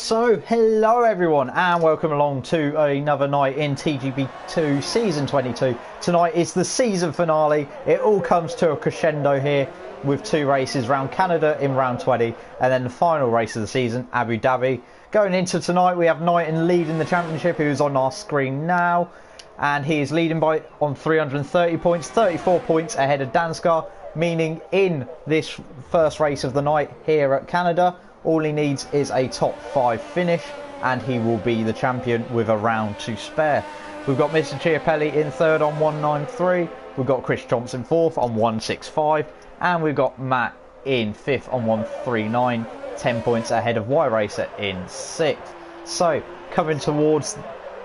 So, hello everyone and welcome along to another night in TGP2 Season 22. Tonight is the season finale. It all comes to a crescendo here with two races around Canada in round 20 and then the final race of the season, Abu Dhabi. Going into tonight we have Knighton leading the championship, who's on our screen now. And he is leading on 330 points, 34 points ahead of Danskar, meaning in this first race of the night here at Canada, all he needs is a top 5 finish and he will be the champion with a round to spare. We've got Mr. Chiapelli in third on 193, we've got Chris Thompson fourth on 165, and we've got Matt in fifth on 139, 10 points ahead of Y Racer in sixth. So coming towards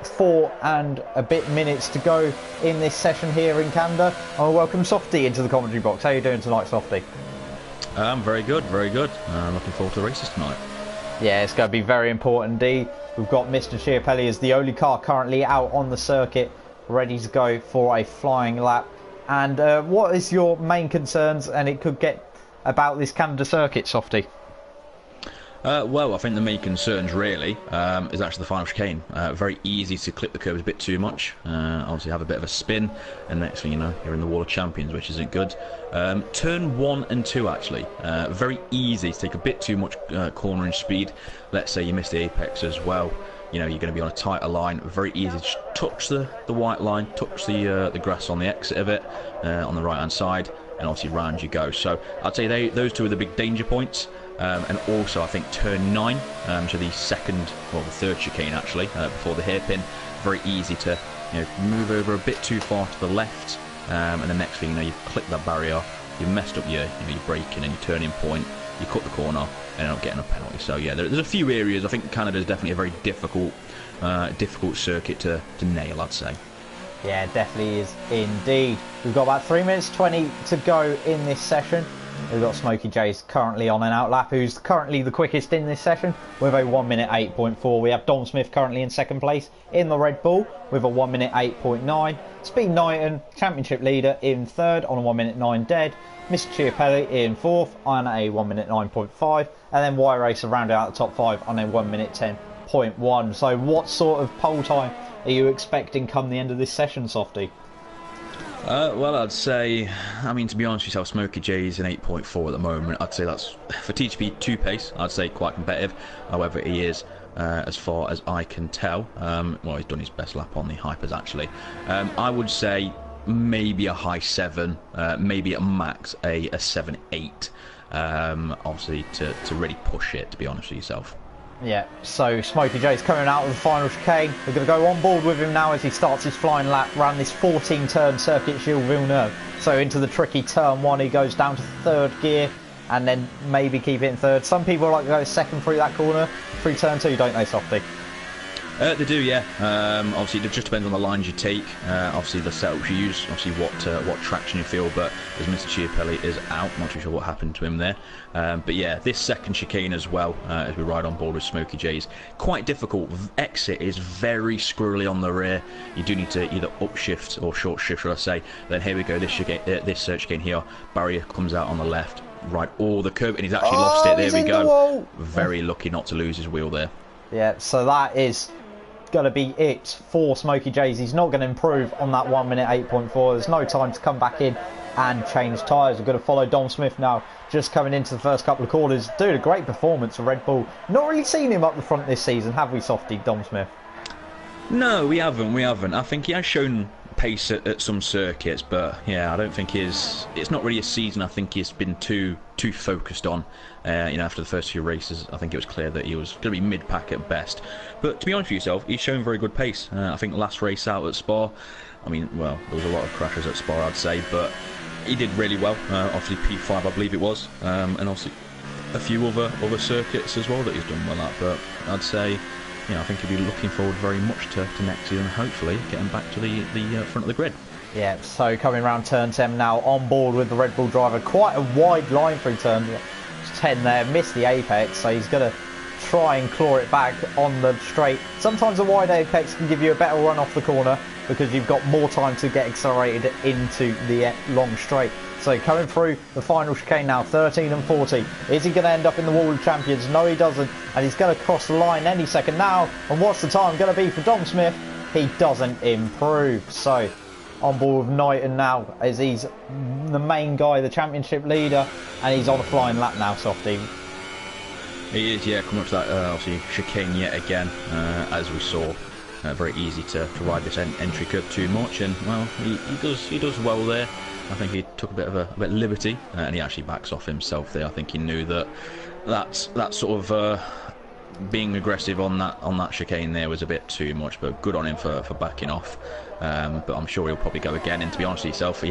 4 and a bit minutes to go in this session here in Canada, I'll welcome Softy into the commentary box. How are you doing tonight, Softy? Very good, very good. Looking forward to the races tonight. Yeah, it's going to be very important indeed. We've got Mr. Chiapelli as the only car currently out on the circuit, ready to go for a flying lap. And what is your main concerns, and it could get about this Canada circuit, Softy? Well, I think the main concerns really is actually the final chicane. Very easy to clip the curves a bit too much. Obviously have a bit of a spin, and next thing you know, you're in the wall of champions, which isn't good. Turn 1 and 2 actually, very easy to take a bit too much cornering speed. Let's say you miss the apex as well. You know, you're going to be on a tighter line. Very easy to just touch the white line, touch the grass on the exit of it, on the right hand side, and obviously round you go. So I'd say those two are the big danger points. And also I think turn 9, so the third chicane actually, before the hairpin, very easy to move over a bit too far to the left, and the next thing you know, you've clipped that barrier, you've messed up your braking and your turning point, you cut the corner and end up getting a penalty. So yeah, there's a few areas. I think Canada is definitely a very difficult circuit to nail, I'd say. Yeah, definitely is indeed. We've got about 3 minutes 20 to go in this session. We've got Smokey J's currently on an outlap, who's currently the quickest in this session with a 1 minute 8.4. We have Dom Smith currently in second place in the Red Bull with a 1 minute 8.9. Speed Knighton, championship leader, in third on a 1 minute 9 dead. Mr. Chiapelli in fourth on a 1 minute 9.5. And then Y Racer rounded out the top 5 on a 1 minute 10.1. So what sort of pole time are you expecting come the end of this session, Softy? Well, I'd say, to be honest with yourself, Smokey J's in 8.4 at the moment. I'd say that's, for TGP2 pace, I'd say quite competitive. However, he is, as far as I can tell, well, he's done his best lap on the hypers actually. I would say maybe a high 7, maybe at max a 7-8, obviously to really push it, to be honest with yourself. Yeah, so Smokey J's coming out of the final chicane. We're going to go on board with him now as he starts his flying lap around this 14-turn circuit Gilles Villeneuve. So into the tricky turn 1, he goes down to third gear and then maybe keep it in third. Some people like to go second through that corner, through turn 2, don't they, Softy? They do, yeah. Obviously, it just depends on the lines you take. Obviously, the setups you use. Obviously, what traction you feel. But as Mr. Chiapelli is out, not too sure what happened to him there. But yeah, this second chicane as well, as we ride on board with Smokey J's, quite difficult. Exit is very squirrely on the rear. You do need to either upshift or short shift, should I say? Then here we go. This chicane here, barrier comes out on the left. Right, the curve, and he's actually lost it. There we go. Very lucky not to lose his wheel there. Yeah, so that is going to be it for Smokey J's. He's not going to improve on that 1 minute 8.4. There's no time to come back in and change tyres. We're going to follow Dom Smith now, just coming into the first couple of corners, doing a great performance for Red Bull. Not really seen him up the front this season, have we, Softy, Dom Smith? No, we haven't. I think he has shown pace at some circuits, but yeah, I don't think it's not really a season I think he's been too focused on. After the first few races, I think it was clear that he was going to be mid-pack at best. But to be honest with yourself, he's shown very good pace. I think last race out at Spa, well, there was a lot of crashes at Spa, I'd say, but he did really well. Obviously P5, I believe it was, and obviously a few other circuits as well that he's done well at. But I'd say, I think he'll be looking forward very much to next season, hopefully getting back to the front of the grid. Yeah, so coming around turn 10 now, on board with the Red Bull driver. Quite a wide line through turn 10 there, missed the apex, so he's going to try and claw it back on the straight. Sometimes a wide apex can give you a better run off the corner because you've got more time to get accelerated into the long straight. So coming through the final chicane now, 13 and 40. Is he going to end up in the Wall of Champions? No, he doesn't. And he's going to cross the line any second now. And what's the time going to be for Dom Smith? He doesn't improve. So on board with Knighton now, as he's the main guy, the championship leader. And he's on a flying lap now, Softy. He is, yeah, coming up to that obviously chicane yet again, as we saw. Very easy to ride this entry curve too much, and well, he does well there. I think he took a bit of liberty, and he actually backs off himself there. I think he knew that sort of being aggressive on that chicane there was a bit too much, but good on him for backing off. But I'm sure he'll probably go again. And to be honest with yourself, he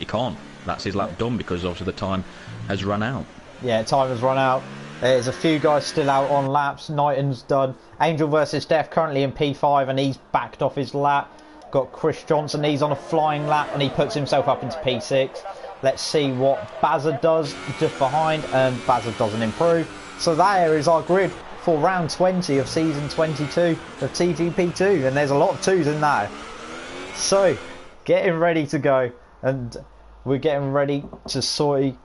can't. That's his lap done because obviously the time has run out. Yeah, time has run out. There's a few guys still out on laps. Knighton's done. Angel versus Death currently in P5 and he's backed off his lap. Got Chris Johnson, he's on a flying lap and he puts himself up into P6. Let's see what Bazza does just behind, and Bazza doesn't improve. So there is our grid for round 20 of season 22 of TGP2, and there's a lot of twos in there. So getting ready to go, and we're getting ready to sorry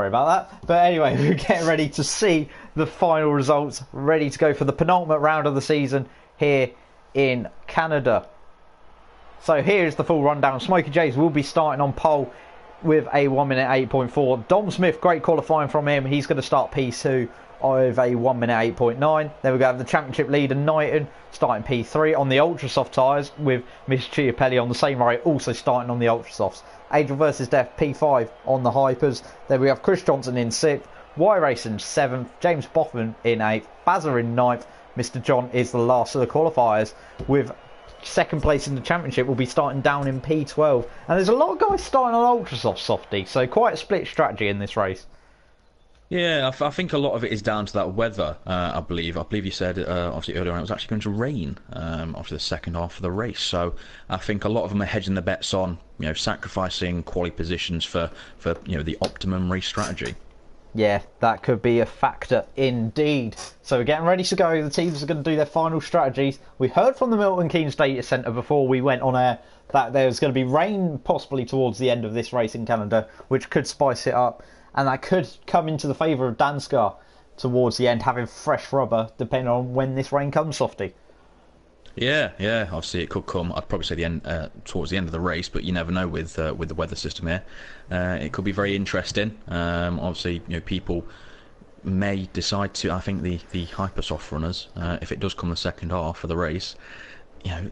about that, but anyway, we're getting ready to see the final results, ready to go for the penultimate round of the season here in Canada. So here's the full rundown. Smokey J's will be starting on pole with a 1 minute 8.4. Dom Smith, great qualifying from him. He's going to start P2 of a 1 minute 8.9. Then we're going to have the championship leader Knighton starting P3 on the ultra soft tyres, with Miss Chiapelli on the same rate also starting on the ultra softs. Angel versus Death P5 on the hypers. Then we have Chris Johnson in 6th, Y Racing 7th, James Boffman in 8th, Bazza in 9th. Mr. John is the last of the qualifiers, with second place in the championship will be starting down in P12. And there's a lot of guys starting on ultra soft softy, so quite a split strategy in this race. Yeah, I think a lot of it is down to that weather, I believe. I believe you said, obviously earlier on, it was actually going to rain after the second half of the race. So I think a lot of them are hedging the bets on, sacrificing quality positions for the optimum race strategy. Yeah, that could be a factor indeed. So we're getting ready to go. The teams are going to do their final strategies. We heard from the Milton Keynes Data Centre before we went on air that there's going to be rain possibly towards the end of this race in Canada, which could spice it up. And that could come into the favour of Danskar towards the end, having fresh rubber, depending on when this rain comes, Softy. Yeah, obviously it could come. I'd probably say the end towards the end of the race, but you never know with the weather system here. It could be very interesting. Obviously, people may decide to. I think the hypersoft runners, if it does come the second half of the race,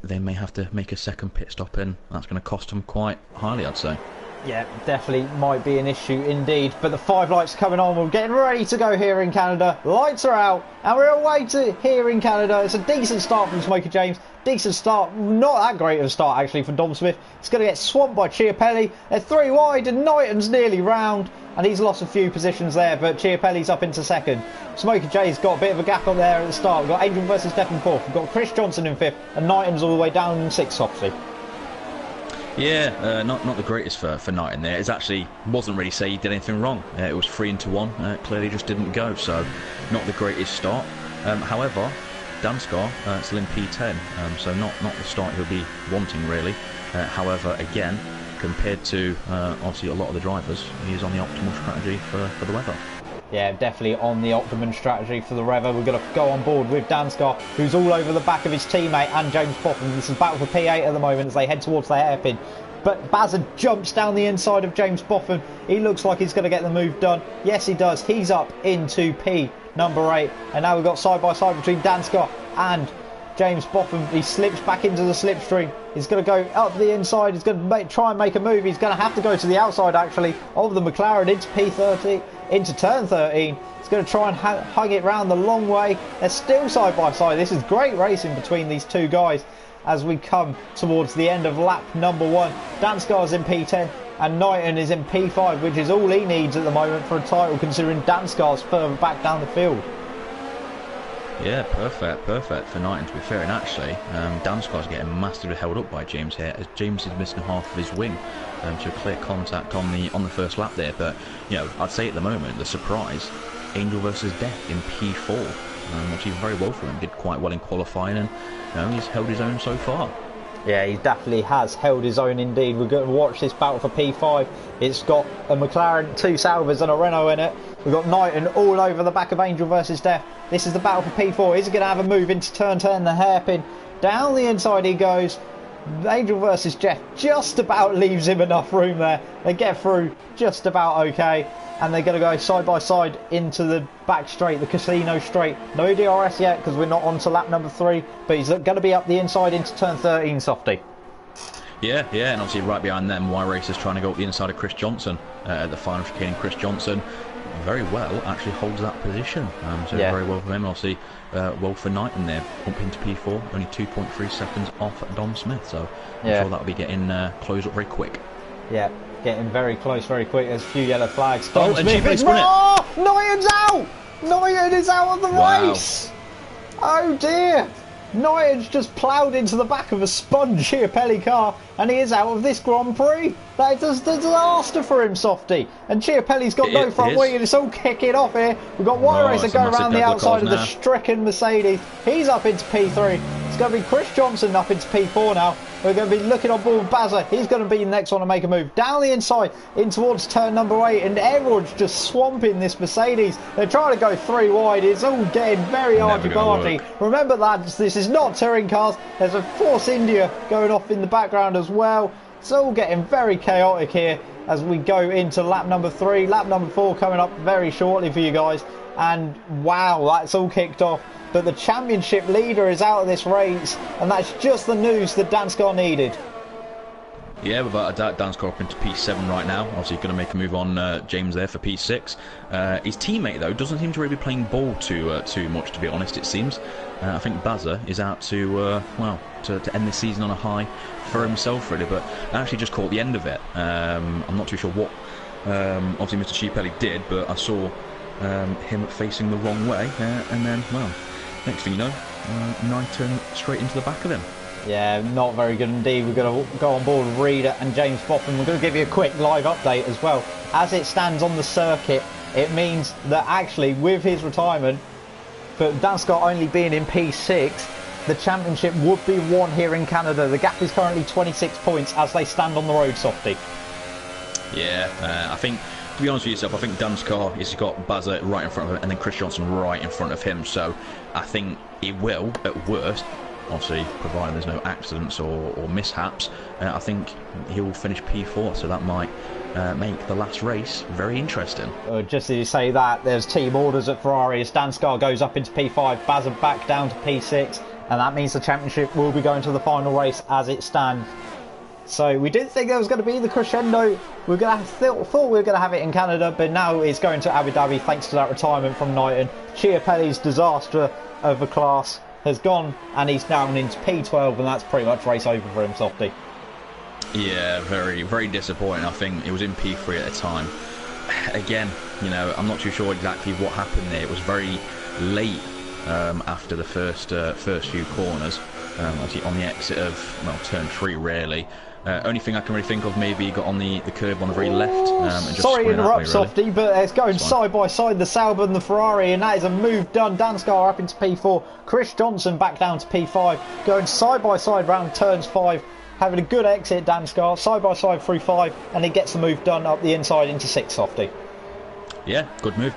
they may have to make a second pit stop, and that's going to cost them quite highly, I'd say. Yeah, definitely might be an issue indeed. But the 5 lights are coming on. We're getting ready to go here in Canada. Lights are out, and we're away to here in Canada. It's a decent start from Smokey James. Decent start. Not that great of a start, actually, for Dom Smith. It's going to get swamped by Chiapelli. They're 3 wide, and Knighton's nearly round. And he's lost a few positions there, but Chiapelli's up into second. Smokey J's got a bit of a gap on there at the start. We've got Angel versus Death in 4th. We've got Chris Johnson in 5th, and Knighton's all the way down in 6th, obviously. Yeah, not the greatest for Knighton there. It actually wasn't really say he did anything wrong. It was 3 into 1. Clearly just didn't go, so not the greatest start. However, Danskar still in P10, so not the start he'll be wanting really. However, again, compared to obviously a lot of the drivers, he's on the optimal strategy for the weather. Yeah, definitely on the optimum strategy for the weather. We're going to go on board with Danskar, who's all over the back of his teammate, and James Boffin. This is battle for P8 at the moment as they head towards the hairpin. But Bazza jumps down the inside of James Boffin. He looks like he's going to get the move done. Yes, he does. He's up into P number 8. And now we've got side by side between Danskar and James Boffin. He slips back into the slipstream. He's going to go up the inside. He's going to try and make a move. He's going to have to go to the outside, actually, of the McLaren into P30, into turn 13. He's going to try and hug it round the long way. They're still side by side. This is great racing between these two guys as we come towards the end of lap number 1. Danskar's in P10 and Knighton is in P5, which is all he needs at the moment for a title, considering Danskar's further back down the field. Yeah, perfect for Knighton, to be fair. And actually, Danskar's getting massively held up by James here, as James is missing half of his wing. So clear contact on the first lap there. But I'd say at the moment the surprise, Angel versus Death in P4. Actually very well for him. Did quite well in qualifying, and he's held his own so far. Yeah, he definitely has held his own indeed. We're going to watch this battle for P5. It's got a McLaren, 2 Salvers and a Renault in it. We've got Knighton all over the back of Angel versus Death. This is the battle for P4. Is he going to have a move into turn 10, the hairpin? Down the inside he goes. Angel versus Jeff just about leaves him enough room there. They get through just about okay. And they're going to go side by side into the back straight, the casino straight. No DRS yet because we're not on to lap number 3. But he's going to be up the inside into turn 13, Softy. Yeah, and obviously right behind them, Y Racers trying to go up the inside of Chris Johnson at the final chicane. Chris Johnson very well actually holds that position. So very well for him. Obviously, well for Knighton there, up into P4, only 2.3 seconds off at Dom Smith. So I'm sure that'll be getting closed up very quick. Yeah. Getting very close, very quick. There's a few yellow flags. Oh, and Chief won it. Oh, Knighton's out! Knighton is out of the race! Oh dear! Knighton's just ploughed into the back of a sponge Chiapelli car, and he is out of this Grand Prix. That is a disaster for him, Softy. And Chiapelli's got no front wing, and it's all kicking off here. We've got Y Racer going around the outside of the stricken Mercedes. He's up into P3. It's going to be Chris Johnson up into P4 now. We're going to be looking on board Bazza. He's going to be the next one to make a move. Down the inside, in towards turn number 8, and everyone's just swamping this Mercedes. They're trying to go 3 wide. It's all getting very argy-bargy. Remember, lads, this is not touring cars. There's a Force India going off in the background as well. It's all getting very chaotic here as we go into lap number 3. Lap number 4 coming up very shortly for you guys. And wow, that's all kicked off. But the championship leader is out of this race, and that's just the news that Danskar needed. Yeah, without a doubt, Danskar up into P7 right now. Obviously, going to make a move on James there for P6. His teammate, though, doesn't seem to really be playing ball too much, to be honest, it seems. I think Bazza is out to end this season on a high for himself, really. But I actually just caught the end of it. I'm not too sure what, obviously, Mr. Chiapelli did, but I saw him facing the wrong way, and then, well, next thing you know, Knighton straight into the back of him. Yeah, not very good indeed. We're going to go on board with Reader and James Boffin. We're going to give you a quick live update as well. As it stands on the circuit, it means that actually with his retirement, but Danskar only being in P6, the championship would be won here in Canada. The gap is currently 26 points as they stand on the road, Softy. Yeah, I think, to be honest with yourself, I think Danskar has got Bazza right in front of him and then Chris Johnson right in front of him. So I think he will, at worst, obviously provided there's no accidents or mishaps, I think he will finish P4, so that might make the last race very interesting. Just as you say that, there's team orders at Ferrari as Danskar goes up into P5, Bazza back down to P6, and that means the championship will be going to the final race as it stands. So we didn't think there was going to be the crescendo. We're going to thought we were going to have it in Canada, but now it's going to Abu Dhabi thanks to that retirement from Knighton. Chiapelli's disaster of a class has gone, and he's down into P12, and that's pretty much race over for him, Softy. Yeah, very, very disappointing. I think it was in P3 at the time. Again, you know, I'm not too sure exactly what happened there. It was very late after the first few corners, obviously on the exit of, well, turn 3 really. Only thing I can really think of, maybe he got on the curb on the very left. And just sorry to interrupt, way, Softy, really. but it's going side by side, the Sauber and the Ferrari, and that is a move done. Danskar up into P4, Chris Johnson back down to P5, going side by side round turns 5, having a good exit, Danskar, side by side through 5, and he gets the move done up the inside into 6, Softy. Yeah, good move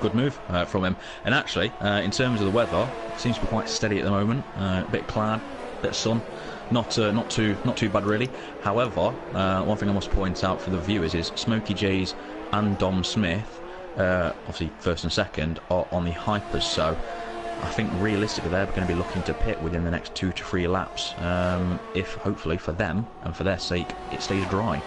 from him. And actually, in terms of the weather, it seems to be quite steady at the moment. A bit cloud, bit of sun. Not too bad really. However, one thing I must point out for the viewers is Smokey J's and Dom Smith, obviously first and second, are on the hypers. So I think realistically they're going to be looking to pit within the next 2 to 3 laps. If hopefully for them and for their sake it stays dry.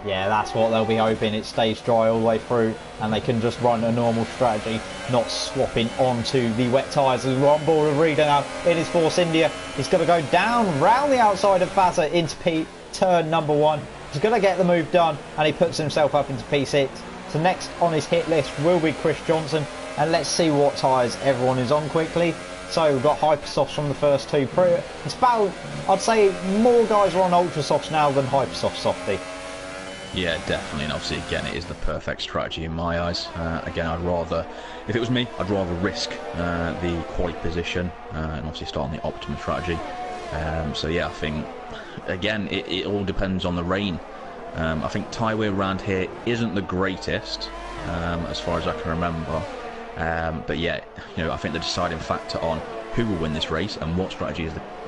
Yeah, that's what they'll be hoping. It stays dry all the way through and they can just run a normal strategy, not swapping onto the wet tyres. We're on board with Reader now in his Force India. He's going to go down round the outside of Bazza into turn number 1. He's going to get the move done and he puts himself up into P6. So next on his hit list will be Chris Johnson, and let's see what tyres everyone is on quickly. So we've got Hypersofts from the first 2. It's about, I'd say more guys are on Ultrasofts now than Hypersofts, Softy. Yeah, definitely, and obviously again it is the perfect strategy in my eyes. Again, I'd rather, if it was me, I'd rather risk the quali position and obviously start on the optimum strategy So yeah, I think again it all depends on the rain. I think Tyway around here isn't the greatest, as far as I can remember. But yeah, I think the deciding factor on who will win this race and what strategy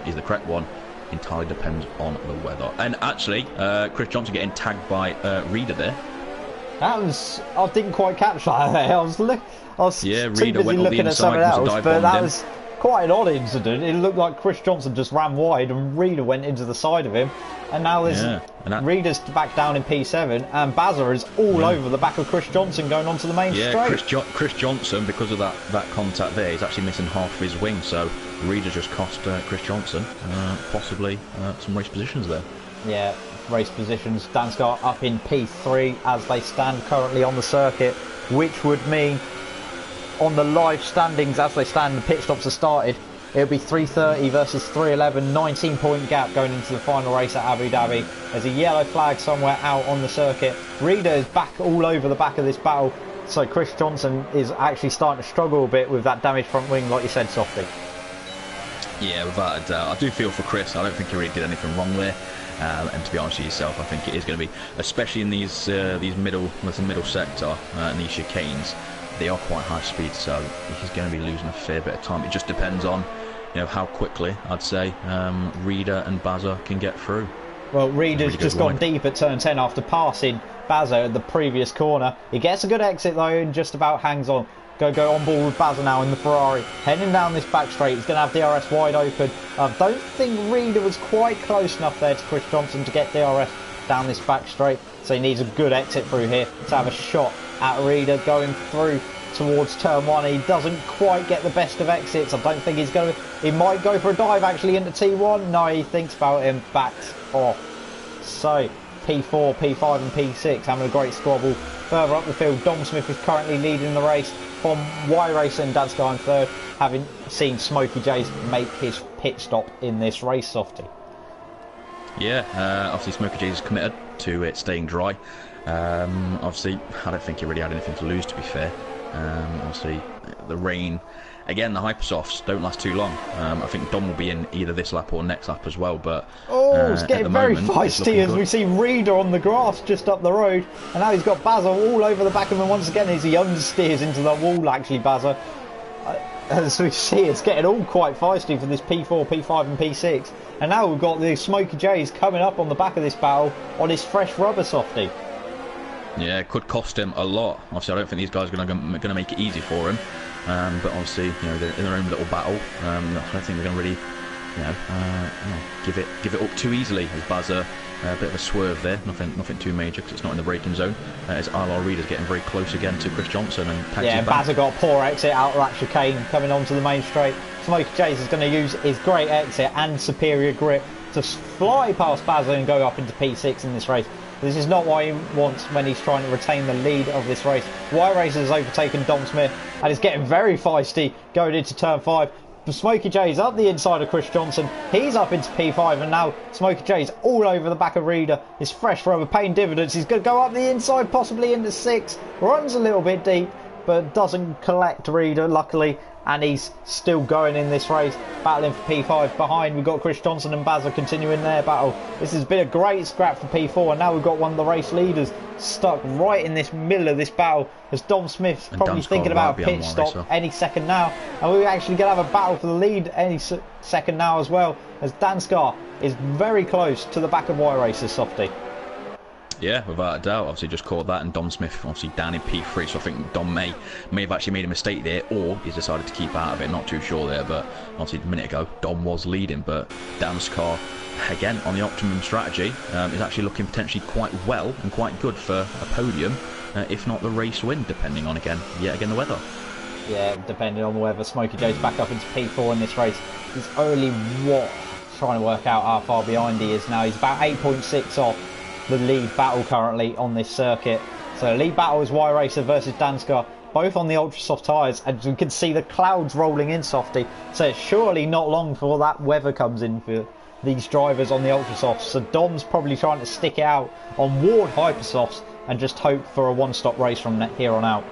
is the correct one entirely depends on the weather. And actually, Chris Johnson getting tagged by Reader there. I didn't quite catch that. I was too busy looking at something else, but that was quite an odd incident. It looked like Chris Johnson just ran wide and Reader went into the side of him, and now there's Reader's back down in P7 and Bazza is all over the back of Chris Johnson going onto the main straight. Chris Johnson, because of that contact there, he's actually missing half of his wing, so Reader just cost Chris Johnson possibly some race positions there. Yeah, race positions. Dansgaard up in P3 as they stand currently on the circuit, which would mean on the live standings as they stand, the pit stops are started. It'll be 3:30 versus 3:11, 19-point gap going into the final race at Abu Dhabi. There's a yellow flag somewhere out on the circuit. Reader is back all over the back of this battle, so Chris Johnson is actually starting to struggle a bit with that damaged front wing, like you said, Softy. Yeah, without a doubt. I do feel for Chris. I don't think he really did anything wrong there. And to be honest with yourself, I think it is going to be, especially in these middle sector and these chicanes, they are quite high speed, so he's going to be losing a fair bit of time. It just depends on how quickly, I'd say, Reader and Bazza can get through. Well, Reader's just gone deep at turn 10 after passing Bazza at the previous corner. He gets a good exit though and just about hangs on. Go on board with Bazza now in the Ferrari. Heading down this back straight, he's going to have DRS wide open. I don't think Reader was quite close enough there to Chris Johnson to get DRS down this back straight, so he needs a good exit through here to have a shot at Reader going through towards turn 1. He doesn't quite get the best of exits. I don't think he's going to... He might go for a dive actually into T1. No, he thinks about him, backs off. So P4, P5 and P6 having a great squabble. Further up the field, Dom Smith is currently leading the race from Y Racer and Dansgaard in third, having seen Smokey J's make his pit stop in this race, Softy. Yeah, obviously Smokey J's committed to it staying dry. Obviously, I don't think he really had anything to lose, to be fair. Obviously, the rain, again, the hypersofts don't last too long. I think Dom will be in either this lap or next lap as well, but it's getting very feisty as we see Reader on the grass just up the road, and now he's got Bazza all over the back of him once again as he understeers into the wall, actually, Bazza. As we see, it's getting all quite feisty for this P4, P5 and P6, and now we've got the Smokey J's coming up on the back of this battle on his fresh rubber, Softy. Yeah, it could cost him a lot. Obviously, I don't think these guys are going to make it easy for him. But obviously, they're in their own little battle. I don't think they're going to really, give it up too easily. As Bazza, a bit of a swerve there. Nothing too major because it's not in the braking zone. As RR Reader's getting very close again to Chris Johnson and tags him back. Bazza got a poor exit out of that chicane coming onto the main straight. Smokey Chase is going to use his great exit and superior grip to fly past Bazza and go up into P6 in this race. This is not what he wants when he's trying to retain the lead of this race. Y Racer has overtaken Dom Smith and is getting very feisty going into turn 5. Smokey J's up the inside of Chris Johnson. He's up into P5 and now Smokey J's all over the back of Reader. His fresh rubber paying dividends. He's going to go up the inside, possibly into 6. Runs a little bit deep, but doesn't collect Reader, luckily. And he's still going in this race, battling for P5. Behind, we've got Chris Johnson and Bazza continuing their battle. This has been a great scrap for P4, and now we've got one of the race leaders stuck right in this middle of this battle, as Dom Smith's probably thinking about a pit stop any second now. And we're actually going to have a battle for the lead any second now as well, as Dansgaard is very close to the back of Y Racer's Softy. Yeah, without a doubt. Obviously just caught that, and Dom Smith obviously down in P3, so I think Dom may have actually made a mistake there, or he's decided to keep out of it. Not too sure there, but obviously a minute ago Dom was leading, but Dansgaard again on the optimum strategy is actually looking potentially quite well and quite good for a podium, if not the race win, depending on yet again the weather. Yeah, depending on the weather. Smokey J's back up into P4 in this race. He's only trying to work out how far behind he is now. He's about 8.6 off the lead battle currently on this circuit. So lead battle is Y Racer versus Dansgaard, both on the ultra soft tyres, and you can see the clouds rolling in, Softy. So it's surely not long before that weather comes in for these drivers on the ultra softs. So Dom's probably trying to stick it out on Ward hyper softs and just hope for a one-stop race from here on out.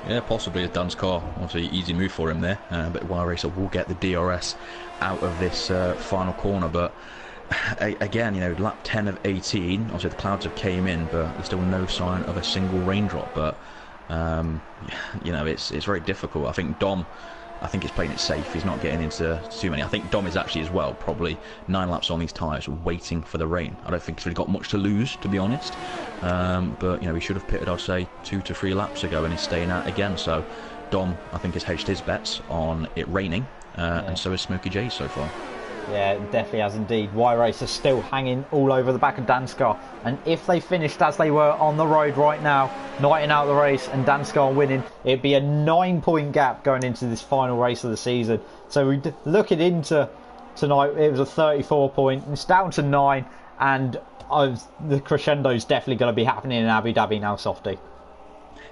Yeah, possibly a Dan's car. Obviously, easy move for him there. But Wire Racer will get the DRS out of this final corner. But again, lap 10 of 18. Obviously, the clouds have came in, but there's still no sign of a single raindrop. But it's very difficult. I think Dom. I think he's playing it safe. He's not getting into too many. I think Dom is actually as well, probably 9 laps on these tyres, waiting for the rain. I don't think he's really got much to lose, to be honest. But he should have pitted, I'd say, 2 to 3 laps ago, and he's staying out again. So Dom, I think, has hedged his bets on it raining, and so is Smokey J so far. Yeah, it definitely has indeed. Y-Racer still hanging all over the back of Danskar. And if they finished as they were on the road right now, nighting out the race and Danskar winning, it'd be a 9-point gap going into this final race of the season. So we looking into tonight, it was a 34 point. It's down to 9, and the crescendo's definitely going to be happening in Abu Dhabi now, Softy.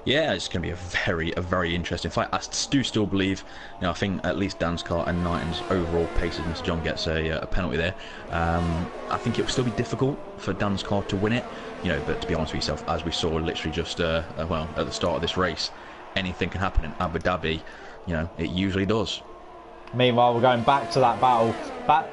Yeah, it's going to be a very interesting fight. I do still believe, I think at least Danskar and Knighton's overall pace, as Mr. John gets a penalty there. I think it will still be difficult for Danskar to win it, but to be honest with yourself, as we saw literally just, at the start of this race, anything can happen in Abu Dhabi, it usually does. Meanwhile, we're going back to that battle.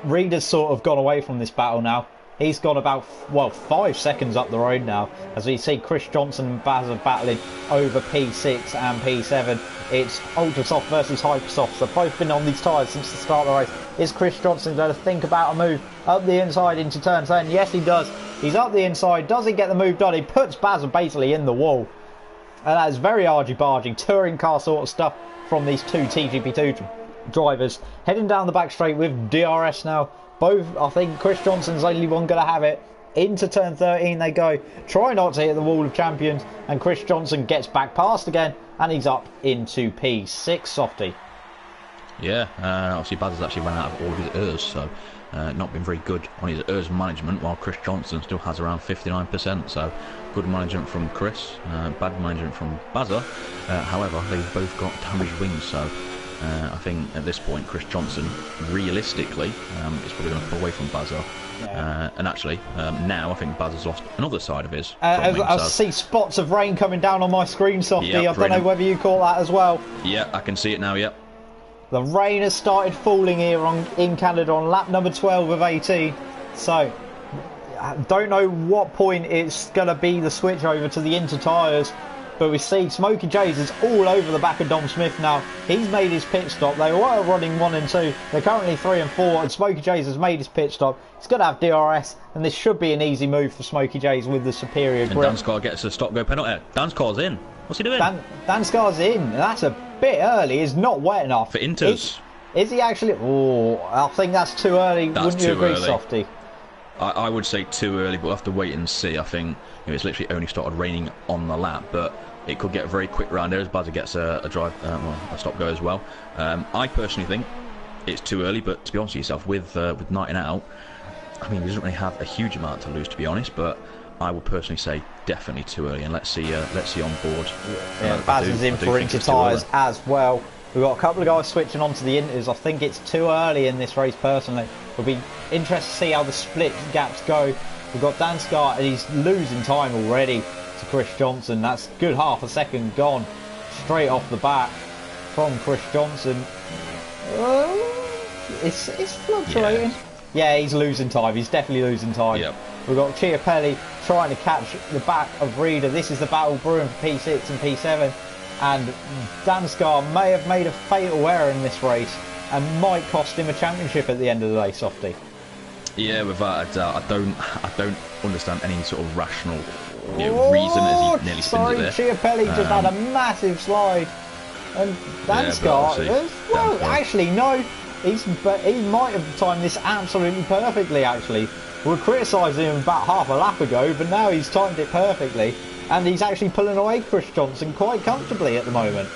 Reeder's sort of gone away from this battle now. He's gone about, 5 seconds up the road now. As we see Chris Johnson and Baz are battling over P6 and P7. It's Ultra Soft versus Hyper Soft. They've both been on these tyres since the start of the race. Is Chris Johnson going to think about a move up the inside into turn 10? Yes, he does. He's up the inside. Does he get the move done? He puts Baz basically in the wall. And that is very argy-bargy, touring car sort of stuff from these two TGP2 drivers. Heading down the back straight with DRS now. Both, I think Chris Johnson's the only one going to have it. Into turn 13 they go. Try not to hit the wall of champions. And Chris Johnson gets back past again. And he's up into P6, Softy. Yeah, obviously Baz has actually run out of all of his ERS, so not been very good on his ERS management, while Chris Johnson still has around 59%. So good management from Chris, bad management from Bazza. However, they've both got damaged wings, so I think at this point Chris Johnson realistically is probably going to pull away from Bazza. Yeah. And actually now I think Baz has lost another side of his I see spots of rain coming down on my screen, Softy. Yep, I don't know whether you caught that as well. Yeah, I can see it now. Yep. The rain has started falling here in Canada on lap number 12 of 18. So I don't know what point it's going to be the switch over to the inter tyres. But we see Smokey J's is all over the back of Dom Smith now. He's made his pit stop. They were running 1 and 2. They're currently 3 and 4. And Smokey J's has made his pit stop. He's going to have DRS. And this should be an easy move for Smokey J's with the superior grip. And Danskar gets a stop-go penalty. Danskar's in. What's he doing? Danskar's in. That's a bit early. It's not wet enough. For Inters. Is he actually? Oh, I think that's too early. Wouldn't you agree, Softy? I would say too early, but we'll have to wait and see. I think it's literally only started raining on the lap, but it could get very quick round there as Bazza gets a stop go as well. I personally think it's too early, but to be honest with yourself, with nighting out, I mean, he doesn't really have a huge amount to lose, to be honest, but I would personally say definitely too early, and let's see on board. Yeah, Baz is in for inter tyres as well. We've got a couple of guys switching on to the inters. I think it's too early in this race personally. It'll be interesting to see how the split gaps go. We've got Danskar, and he's losing time already to Chris Johnson. That's good half a second gone straight off the bat from Chris Johnson. It's fluctuating. Yeah, he's losing time. He's definitely losing time. Yep. We've got Chiapelli trying to catch the back of Reeder. This is the battle brewing for P6 and P7. And Danskar may have made a fatal error in this race and might cost him a championship at the end of the day, Softy. Yeah, without a doubt. I don't understand any sort of rational reason as he nearly spins it there. Chiapelli just had a massive slide. And Danskar, actually, no. He might have timed this absolutely perfectly, actually. We were criticising him about half a lap ago, but now he's timed it perfectly. And he's actually pulling away Chris Johnson quite comfortably at the moment.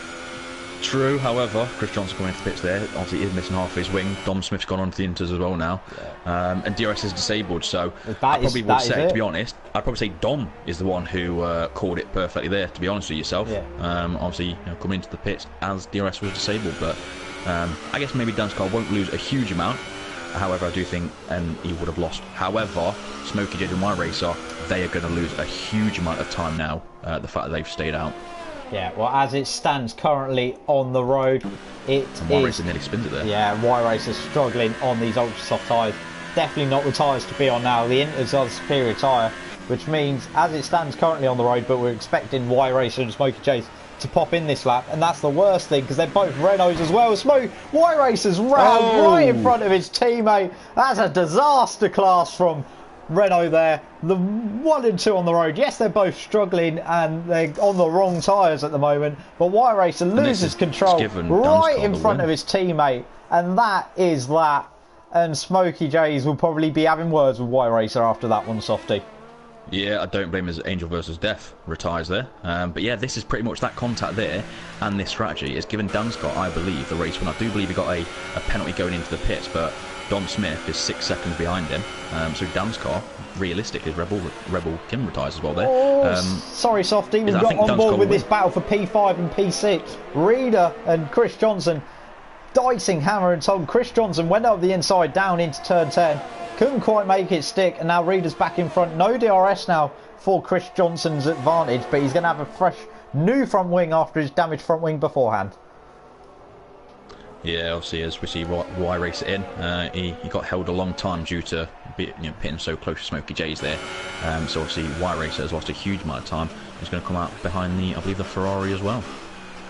True, however, Chris Johnson coming into the pits there. Obviously, he's missing half his wing. Dom Smith's gone on to the inters as well now. Yeah. And DRS is disabled, so I probably would say, to be honest, I'd probably say Dom is the one who called it perfectly there, to be honest with yourself. Yeah. Obviously, coming into the pits as DRS was disabled, but I guess maybe Danskar won't lose a huge amount. However, I do think he would have lost. However, Smokey J and Y Racer, they are going to lose a huge amount of time now, the fact that they've stayed out. Yeah, well, as it stands currently on the road, it and Y Racer nearly spins it there. Yeah, Y Racer's struggling on these ultra soft tyres. Definitely not the tyres to be on now. The Inters are the superior tyre, which means as it stands currently on the road, but we're expecting Y Racer and Smokey Chase to pop in this lap, and that's the worst thing because they're both Renaults as well. Y Racer's round right in front of his teammate. That's a disaster class from Renault there. The 1 and 2 on the road. Yes, they're both struggling and they're on the wrong tyres at the moment, but Y Racer loses control right in front of his teammate, and that is that. And Smokey J's will probably be having words with Y Racer after that one, Softy. Yeah, I don't blame his Angel versus Death retires there. But yeah, this is pretty much that contact there, and this strategy has given Danscott, I believe, the race win. I do believe he got a penalty going into the pits, but Dom Smith is 6 seconds behind him. So Danscott, realistically, Rebel Kim retires as well there. Sorry, Softy, we've got on board with this battle for P5 and P6. Reader and Chris Johnson dicing hammer and tongue. Chris Johnson went up the inside down into turn 10. Couldn't quite make it stick, and now Reader's back in front. No DRS now for Chris Johnson's advantage, but he's going to have a fresh new front wing after his damaged front wing beforehand. Yeah, obviously, as we see Y Racer in, he got held a long time due to pitting so close to Smokey J's there. So obviously Y Racer has lost a huge amount of time. He's going to come out behind I believe the Ferrari as well.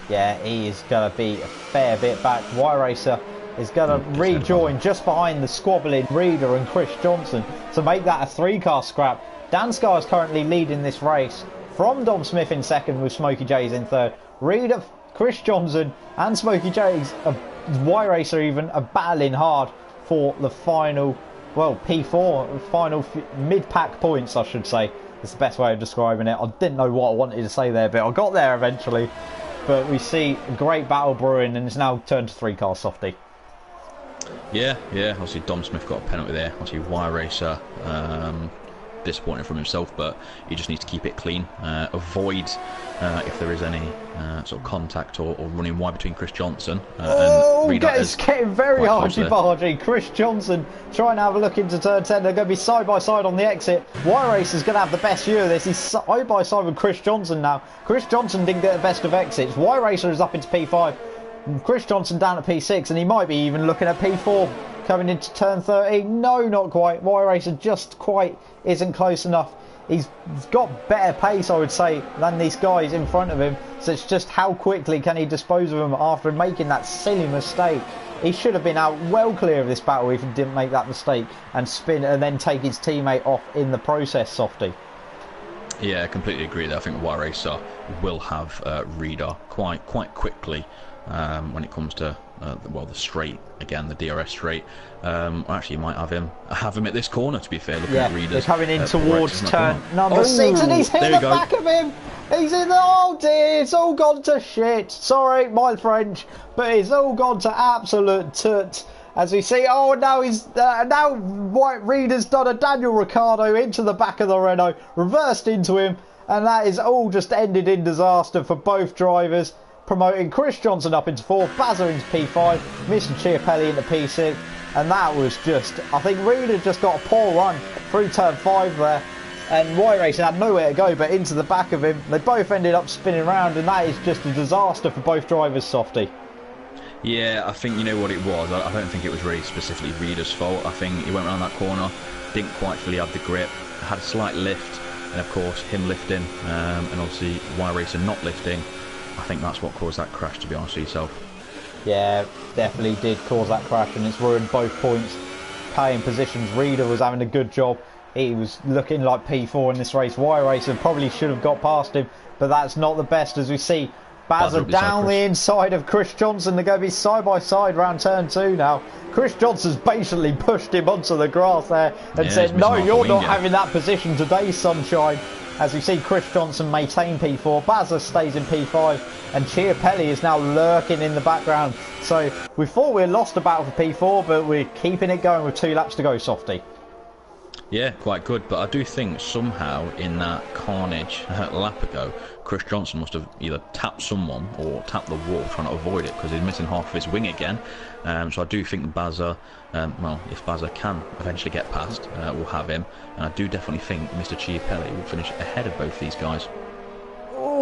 Yeah, he is going to be a fair bit back. Y Racer is going to rejoin just behind the squabbling Reader and Chris Johnson to make that a 3-car scrap. Danscott is currently leading this race from Dom Smith in second with Smokey J's in third. Reader, Chris Johnson and Smokey J's, Y Racer even, are battling hard for the final, well, P4, final mid-pack points, I should say. It's the best way of describing it. I didn't know what I wanted to say there, but I got there eventually. But we see a great battle brewing, and it's now turned to 3-car, Softy. Yeah, obviously Dom Smith got a penalty there. Obviously Y Racer, disappointed from himself, but he just needs to keep it clean. Avoid if there is any sort of contact or running wide between Chris Johnson and Reader. It's getting very argy-bargy. Chris Johnson trying to have a look into turn 10. They're going to be side by side on the exit. Y Racer's going to have the best view of this. He's side by side with Chris Johnson now. Chris Johnson didn't get the best of exits. Y Racer is up into P5. Chris Johnson down at P6, and he might be even looking at P4 coming into turn 13. No, not quite. Y Racer just quite isn't close enough. He's got better pace, I would say, than these guys in front of him. So it's just how quickly can he dispose of them after making that silly mistake. He should have been out well clear of this battle if he didn't make that mistake and spin and then take his teammate off in the process, Softy. Yeah, I completely agree there. I think Y Racer will have Reader quite quickly when it comes to the straight again, the DRS straight. Actually, you might have him at this corner. To be fair, looking at Readers, they're coming in towards turn number 6, and he's hit the back of him. He's in the dear, it's all gone to shit. Sorry, my French, but it's all gone to absolute toot. As we see, now he's now White Reader's done a Daniel Ricciardo into the back of the Renault, reversed into him, and that is all just ended in disaster for both drivers. Promoting Chris Johnson up into 4th, Bazza into P5, Mr. Chiapelli into P6, and that was just, I think Reader just got a poor run through turn 5 there, and Y Racer had nowhere to go but into the back of him. They both ended up spinning around, and that is just a disaster for both drivers, Softy. Yeah, I think you know what it was. I don't think it was really specifically Reader's fault. I think he went around that corner, didn't quite fully have the grip, had a slight lift, and of course him lifting, and obviously Y Racer not lifting. I think that's what caused that crash, to be honest with yourself. Yeah, definitely did cause that crash, and it's ruined both points. Paying positions, Reader was having a good job. He was looking like P4 in this race. Y Racer probably should have got past him, but that's not the best, as we see Bazza down the inside of Chris Johnson. They're going to be side by side round turn 2 now. Chris Johnson's basically pushed him onto the grass there and said, no, you're not having that position today, sunshine. As we see Chris Johnson maintain P4, Bazza stays in P5, and Chiapelli is now lurking in the background. So we thought we lost the battle for P4, but we're keeping it going with 2 laps to go, Softy. Yeah, quite good, but I do think somehow in that carnage a lap ago, Chris Johnson must have either tapped someone or tapped the wall trying to avoid it, because he's missing half of his wing again. So I do think Bazza, if Bazza can eventually get past, we'll have him. And I do definitely think Mr. Chiapelli will finish ahead of both these guys.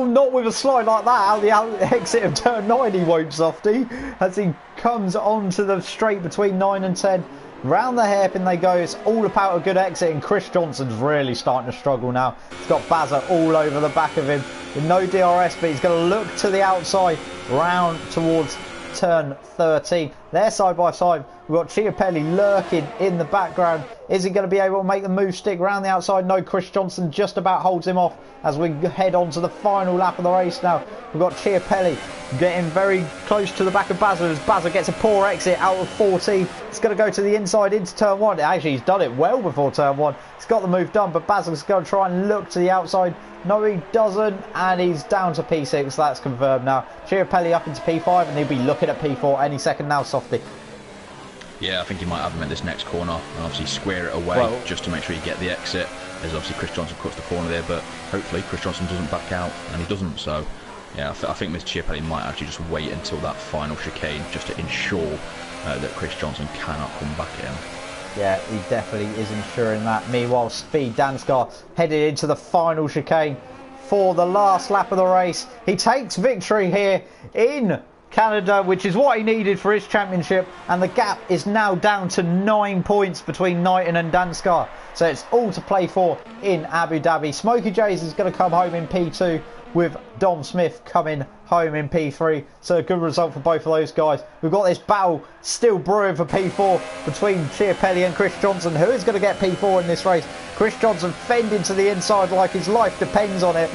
Oh, not with a slide like that. Out the exit of turn 9 he won't, Softy. As he comes onto the straight between 9 and 10. Round the hairpin they go. It's all about a good exit, and Chris Johnson's really starting to struggle now. He's got Bazza all over the back of him with no DRS, but he's going to look to the outside, round towards turn 13. They're side by side. We've got Chiapelli lurking in the background. Is he going to be able to make the move stick around the outside? No, Chris Johnson just about holds him off as we head on to the final lap of the race now. We've got Chiapelli getting very close to the back of Bazza as Bazza gets a poor exit out of 14. It's going to go to the inside into turn 1. Actually, he's done it well before turn 1. He's got the move done, but Bazza's going to try and look to the outside. No, he doesn't, and he's down to P6. That's confirmed now. Chiapelli up into P5, and he'll be looking at P4 any second now, Softy. Yeah, I think he might have him at this next corner and obviously square it away just to make sure you get the exit. As obviously Chris Johnson cuts the corner there, but hopefully Chris Johnson doesn't back out, and he doesn't. So, yeah, I think Mr. Chiapelli might actually just wait until that final chicane just to ensure that Chris Johnson cannot come back in. Yeah, he definitely is ensuring that. Meanwhile, Speed Danskar headed into the final chicane for the last lap of the race. He takes victory here in Canada, which is what he needed for his championship, and the gap is now down to 9 points between Knighton and Danskar. So it's all to play for in Abu Dhabi. Smokey Jays is going to come home in P2 with Dom Smith coming home in P3. So a good result for both of those guys. We've got this battle still brewing for P4 between Chiapelli and Chris Johnson. Who is going to get P4 in this race? Chris Johnson fending to the inside like his life depends on it.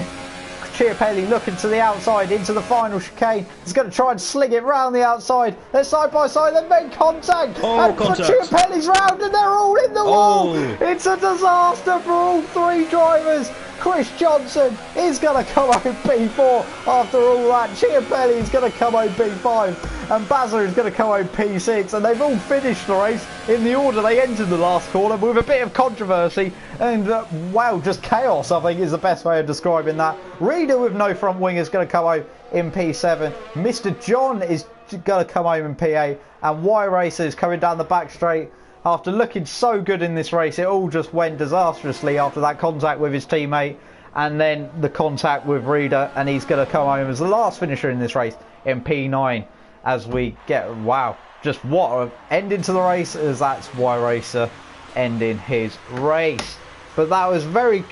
Chiapelli looking to the outside into the final chicane. He's going to try and sling it round the outside. They're side by side. They've made contact. Oh, and contact. Chiapelli's round and they're all in the wall. It's a disaster for all three drivers. Chris Johnson is going to come home P4 after all that. Chiapelli is going to come home P5 and Bazza is going to come home P6, and they've all finished the race in the order they entered the last corner with a bit of controversy and wow, just chaos I think is the best way of describing that. Reader with no front wing is going to come home in P7. Mr. John is going to come home in P8, and Y Racer is coming down the back straight. After looking so good in this race, it all just went disastrously after that contact with his teammate and then the contact with Reader, and he's going to come home as the last finisher in this race in P9 as we get, wow, just what an ending to the race, as that's Y Racer ending his race. But that was very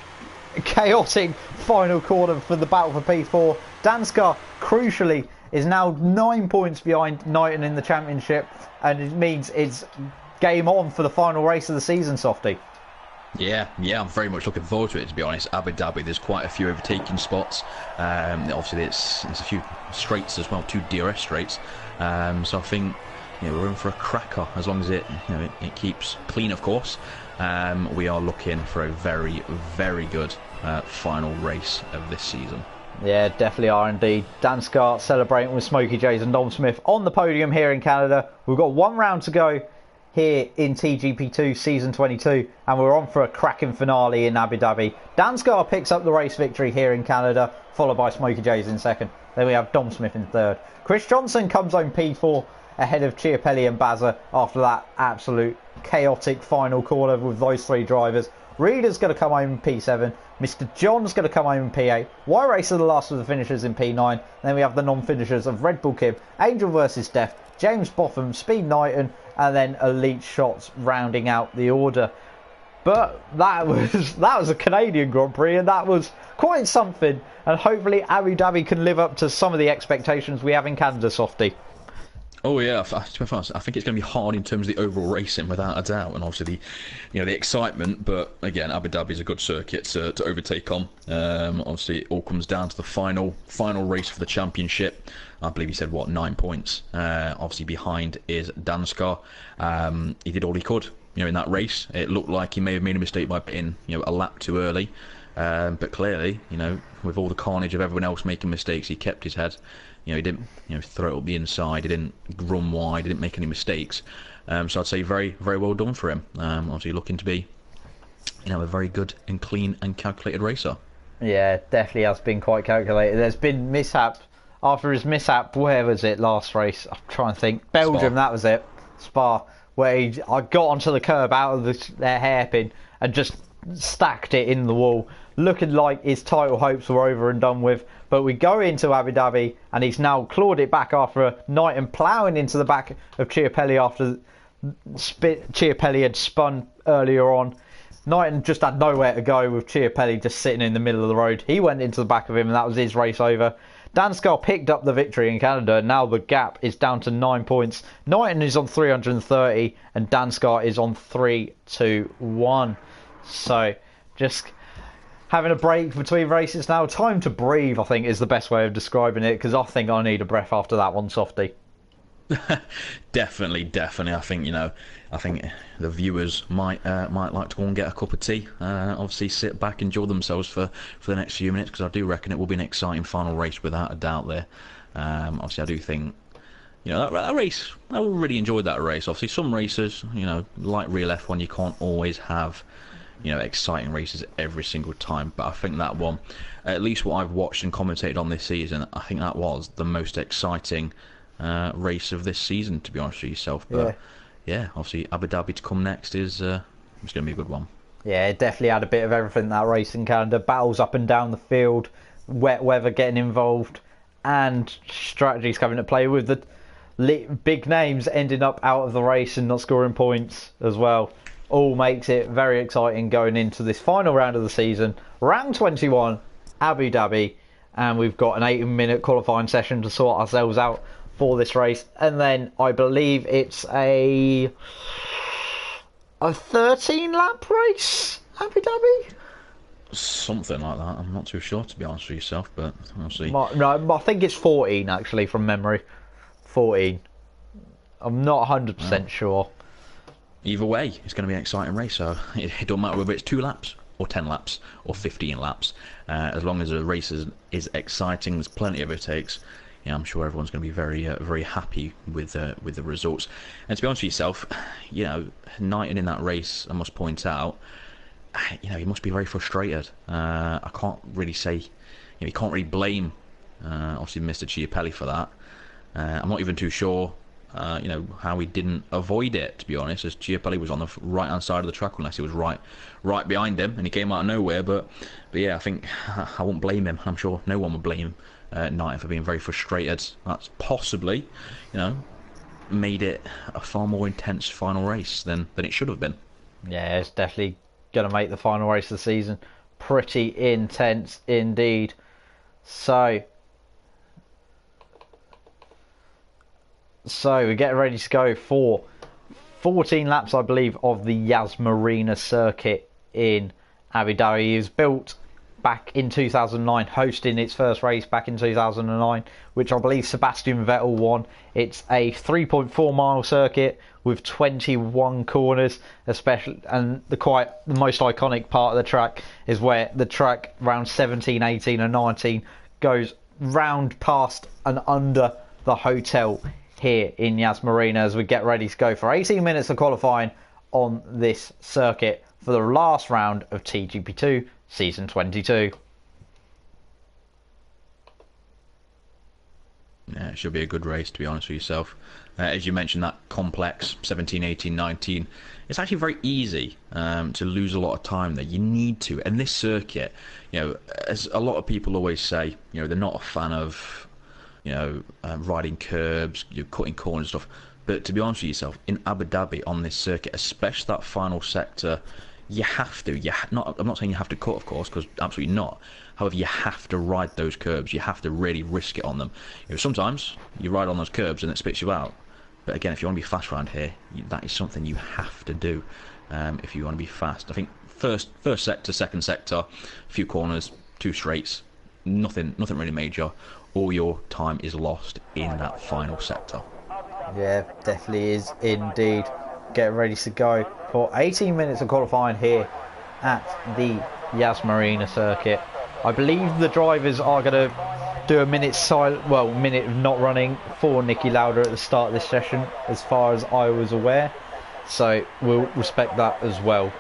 chaotic final corner for the battle for P4. Danskar, crucially, is now 9 points behind Knighton in the championship, and it means it's game on for the final race of the season, Softy. Yeah, I'm very much looking forward to it, to be honest. Abu Dhabi, there's quite a few overtaking spots. Obviously, there's a few straights as well, 2 DRS straights. So I think we're in for a cracker as long as it keeps clean, of course. We are looking for a very, very good final race of this season. Yeah, definitely are indeed. Danskar celebrating with Smokey Jays and Dom Smith on the podium here in Canada. We've got 1 round to go here in TGP2 Season 22, and we're on for a cracking finale in Abu Dhabi. Danskar picks up the race victory here in Canada, followed by Smokey Jays in second. Then we have Dom Smith in third. Chris Johnson comes home P4 ahead of Chiapelli and Bazza after that absolute chaotic final corner with those 3 drivers. Reader's going to come home in P7. Mr. John's going to come home in P8. Y Racer, the last of the finishers, in P9. Then we have the non-finishers of Red Bull Kib, Angel versus Def, James Botham, Speed Knighton, and then Elite Shots rounding out the order. But that was a Canadian Grand Prix, and that was quite something. And hopefully Abu Dhabi can live up to some of the expectations we have in Canada, Softy. Oh yeah, to be honest, I think it's going to be hard in terms of the overall racing, without a doubt, and obviously the excitement. But again, Abu Dhabi is a good circuit to overtake on. Obviously, it all comes down to the final race for the championship. I believe he said 9 points. Obviously, behind is Danskar. He did all he could, in that race. It looked like he may have made a mistake by pitting, a lap too early. But clearly, with all the carnage of everyone else making mistakes, he kept his head. He didn't throw it up the inside, he didn't run wide, he didn't make any mistakes. So I'd say very, very well done for him. Obviously looking to be a very good and clean and calculated racer. Yeah, definitely has been quite calculated. There's been mishap after his mishap. Where was it last race? I'm trying to think. Belgium, Spa. That was it. Spa, where I got onto the curb out of their hairpin and just stacked it in the wall. looking like his title hopes were over and done with. But we go into Abu Dhabi, and he's now clawed it back after Knighton ploughing into the back of Chiapelli after Chiapelli had spun earlier on. Knighton just had nowhere to go with Chiapelli just sitting in the middle of the road. He went into the back of him, and that was his race over. Dansgaard picked up the victory in Canada, and now the gap is down to 9 points. Knighton is on 330, and Dansgaard is on 321. So, just having a break between races now. Time to breathe, I think, is the best way of describing it, because I think I need a breath after that one, Softy. Definitely. I think the viewers might like to go and get a cup of tea. Obviously, sit back, enjoy themselves for the next few minutes, because I do reckon it will be an exciting final race without a doubt. There, obviously, I do think that race. I really enjoyed that race. Obviously, some races, like real F1, you can't always have exciting races every single time. But I think that one, at least what I've watched and commentated on this season, I think that was the most exciting race of this season, to be honest with yourself. But yeah, obviously Abu Dhabi to come next is going to be a good one. Yeah, it definitely had a bit of everything, that race in Canada. Battles up and down the field, wet weather getting involved, and strategies coming to play with the big names ending up out of the race and not scoring points as well. All makes it very exciting going into this final round of the season. Round 21, Abu Dhabi, and we've got an 18-minute qualifying session to sort ourselves out for this race, and then I believe it's a 13-lap race, Abu Dhabi? Something like that. I'm not too sure, to be honest with yourself, but I'll see. No, I think it's 14, actually, from memory. 14. I'm not 100% sure. Either way, it's going to be an exciting race, so it don't matter whether it's 2 laps or 10 laps or 15 laps. As long as the race is exciting, there's plenty of it takes. I'm sure everyone's going to be very happy with the results. And to be honest with yourself, Knighton in that race, I must point out, he must be very frustrated. I can't really say, you can't really blame obviously Mr. Chiapelli for that. I'm not even too sure, how he didn't avoid it, to be honest, as Chiapelli was on the right hand side of the track, unless he was right behind him, and he came out of nowhere. But yeah, I think I won't blame him. I'm sure no one would blame Knighton for being very frustrated. That's possibly, made it a far more intense final race than it should have been. Yeah, it's definitely going to make the final race of the season pretty intense indeed. So we're getting ready to go for 14 laps, I believe, of the Yas Marina circuit in Abu Dhabi. It was built back in 2009, hosting its first race back in 2009, which I believe Sebastian Vettel won. It's a 3.4 mile circuit with 21 corners, especially, and the most iconic part of the track is where the track round 17, 18 and 19 goes round past and under the hotel here in Yas Marina, as we get ready to go for 18 minutes of qualifying on this circuit for the last round of TGP2 Season 22. Yeah, it should be a good race, to be honest with yourself. As you mentioned, that complex 17, 18, 19, it's actually very easy to lose a lot of time there. You need to. And this circuit, as a lot of people always say, they're not a fan of riding curbs, cutting corners and stuff. But to be honest with yourself, in Abu Dhabi on this circuit, especially that final sector, you have to. I'm not saying you have to cut, of course, because absolutely not. However, you have to ride those curbs. You have to really risk it on them. Sometimes you ride on those curbs and it spits you out. But again, if you want to be fast around here, that is something you have to do if you want to be fast. I think first sector, second sector, a few corners, 2 straights, nothing really major. All your time is lost in that final sector. Yeah, definitely is indeed. Get ready to go for 18 minutes of qualifying here at the Yas Marina circuit. I believe the drivers are going to do a minute of not running for Niki Lauda at the start of this session, as far as I was aware. So we'll respect that as well.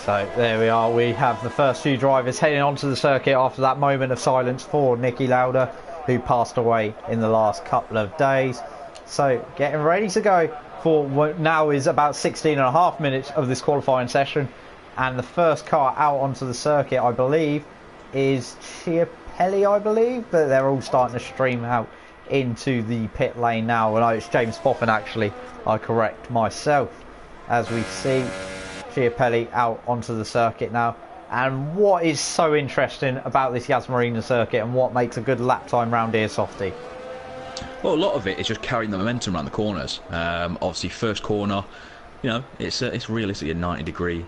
So there we are, we have the first few drivers heading onto the circuit after that moment of silence for Niki Lauda, who passed away in the last couple of days. So getting ready to go for what now is about 16.5 minutes of this qualifying session, and the first car out onto the circuit, I believe, is Chiapelli, I believe, but they're all starting to stream out into the pit lane now. Well, no, it's James Poffin actually, I correct myself, as we see Chiapelli out onto the circuit now. And what is so interesting about this Yas Marina circuit and what makes a good lap time round here, Softy? Well, a lot of it is just carrying the momentum around the corners. Obviously, first corner, you know, it's realistically a 90 degree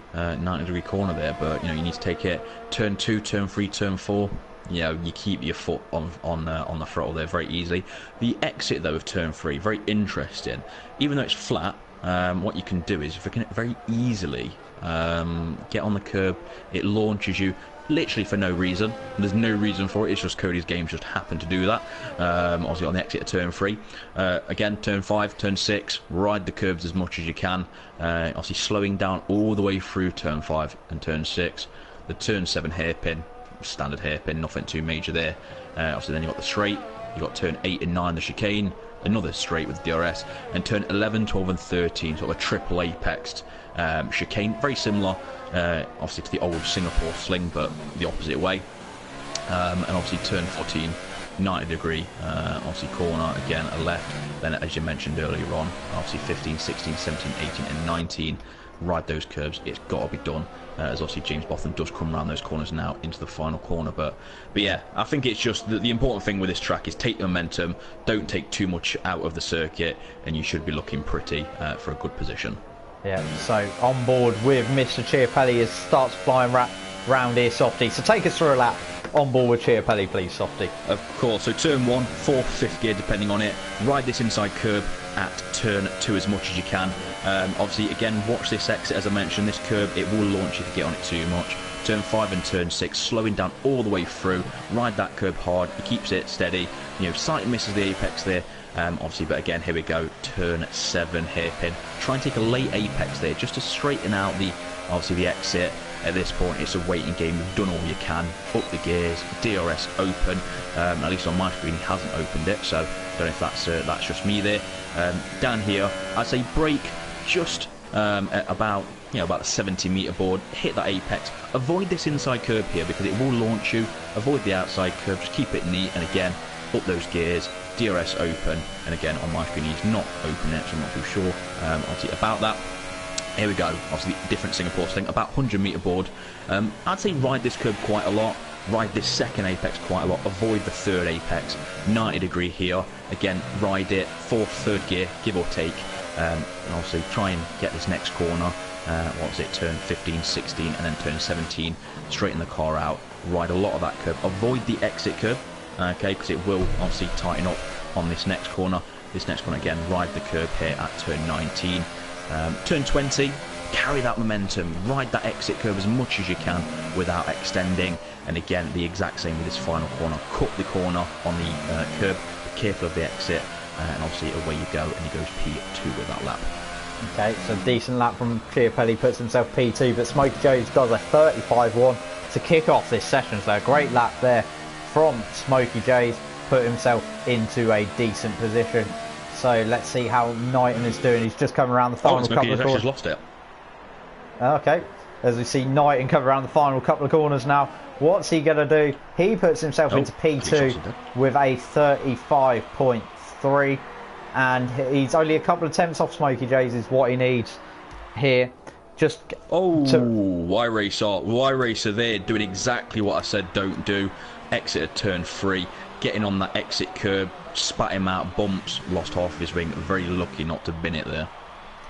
corner there, but you know, you need to take it turn 2, turn 3, turn 4. You know, you keep your foot on the throttle there very easily. The exit though of turn 3, very interesting. Even though it's flat, what you can do is you can very easily get on the curb. It launches you literally for no reason. There's no reason for it. It's just Cody's games just happened to do that. Obviously on the exit of turn 3. Again, turn 5, turn 6, ride the curbs as much as you can. Obviously slowing down all the way through turn 5 and turn 6. The turn 7 hairpin, standard hairpin, nothing too major there. Obviously then you've got the straight. You've got turn 8 and 9, the chicane. Another straight with DRS. And turn 11, 12 and 13, sort of a triple apexed chicane. Very similar, obviously, to the old Singapore sling, but the opposite way. And obviously turn 14, 90 degree, obviously corner, again a left. Then as you mentioned earlier on, obviously 15, 16, 17, 18 and 19. Ride those curves, it's got to be done, as obviously James Botham does come around those corners now into the final corner. But yeah, I think it's just the important thing with this track is take the momentum, don't take too much out of the circuit, and you should be looking pretty for a good position. Yeah, so on board with Mr. Chiapelli as starts flying round here, Softy. So take us through a lap on board with Chiapelli, please, Softy. Of course, so turn 1, 4th, 5th gear, depending on it. Ride this inside curb at turn 2 as much as you can. Obviously, again, watch this exit. As I mentioned, this curb, it will launch if you get on it too much. Turn 5 and turn 6, slowing down all the way through. Ride that curb hard. It keeps it steady. You know, slightly misses the apex there. Obviously, but again, here we go. Turn 7 hairpin. Try and take a late apex there just to straighten out obviously the exit. At this point, it's a waiting game. You've done all you can. Up the gears, DRS open. At least on my screen, he hasn't opened it, so don't know if that's just me there. Down here, I'd say brake just at about the 70-meter board. Hit that apex. Avoid this inside curb here because it will launch you. Avoid the outside curb. Just keep it neat. And again, up those gears. DRS open. And again, on my screen, he's not open it, so I'm not too sure obviously about that. Here we go, obviously different Singapore thing, about 100-meter board. I'd say ride this curb quite a lot, ride this second apex quite a lot, avoid the third apex, 90 degree here, again ride it, 4th, 3rd gear, give or take, and obviously try and get this next corner, what was it, turn 15, 16 and then turn 17, straighten the car out, ride a lot of that curb, avoid the exit curb, okay, because it will obviously tighten up on this next corner. This next one again, ride the curb here at turn 19. Turn 20, carry that momentum, ride that exit curve as much as you can without extending, and again the exact same with this final corner. Cut the corner on the curb, be careful of the exit, and obviously away you go, and he goes P2 with that lap. Okay, so decent lap from Chiapelli, puts himself P2, but Smokey Jones does a 35-1 to kick off this session, so a great lap there from Smokey J's, put himself into a decent position. So let's see how Knighton is doing. He's just come around the final couple of corners. Lost it. Okay, as we see Knighton come around the final couple of corners now. What's he going to do? He puts himself into P2 with a 35.3, and he's only a couple of tenths off Smokey J's is what he needs here. Just Y-Racer there doing exactly what I said don't do. Exit at turn 3, getting on that exit curb, spat him out, bumps, lost half of his wing. Very lucky not to bin it there.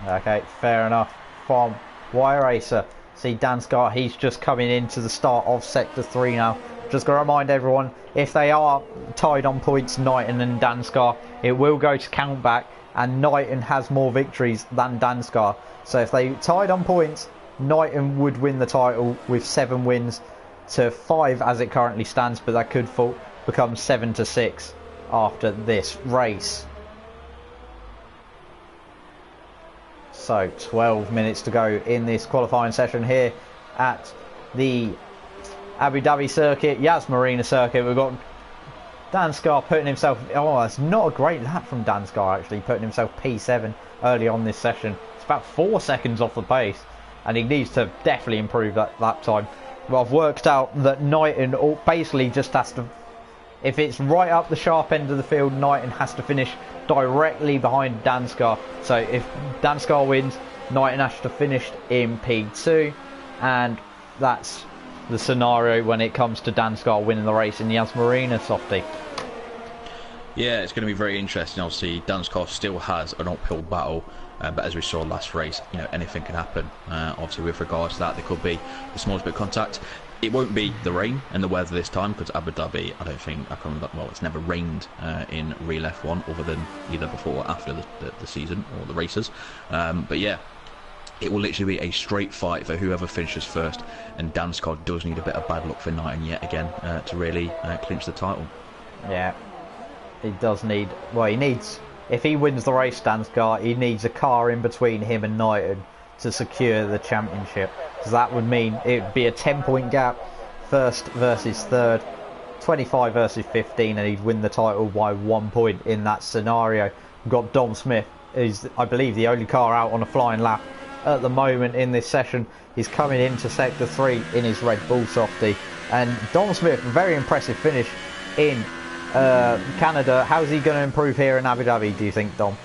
Okay, fair enough from Y-Racer. See Dan Scott, he's just coming into the start of Sector 3 now. Just got to remind everyone, if they are tied on points, Knighton and Dan Scott, it will go to count back, and Knighton has more victories than Danskar. So if they tied on points, Knighton would win the title with 7 wins to 5 as it currently stands, but that could become 7 to 6 after this race. So 12 minutes to go in this qualifying session here at the Abu Dhabi circuit, Yas Marina circuit. We've got Danskar putting himself, oh, that's not a great lap from Danskar actually, putting himself P7 early on this session. It's about 4 seconds off the pace, and he needs to definitely improve that lap time. Well, I've worked out that Knighton basically just has to, if it's right up the sharp end of the field, Knighton has to finish directly behind Danskar. So if Danskar wins, Knighton has to finish in P2, and that's the scenario when it comes to Danskar winning the race in the Yas Marina softie. Yeah, it's going to be very interesting. Obviously, Danskar still has an uphill battle, but as we saw last race, you know, anything can happen. Obviously, with regards to that, there could be the smallest bit of contact. It won't be the rain and the weather this time, because Abu Dhabi, I don't think, well, it's never rained in Real F1 other than either before or after the season or the races. But yeah, it will literally be a straight fight for whoever finishes first, and Danskar does need a bit of bad luck for Knighton yet again to really clinch the title. Yeah, he does need, well, he needs, if he wins the race, Danskar, he needs a car in between him and Knighton to secure the championship, because that would mean it would be a 10-point gap, first versus third, 25 versus 15, and he'd win the title by 1 point in that scenario. We've got Dom Smith, who's, I believe, the only car out on a flying lap at the moment in this session. He's coming into sector 3 in his Red Bull softie, and Dom Smith, very impressive finish in Canada. How's he going to improve here in Abu Dhabi, do you think, Dom?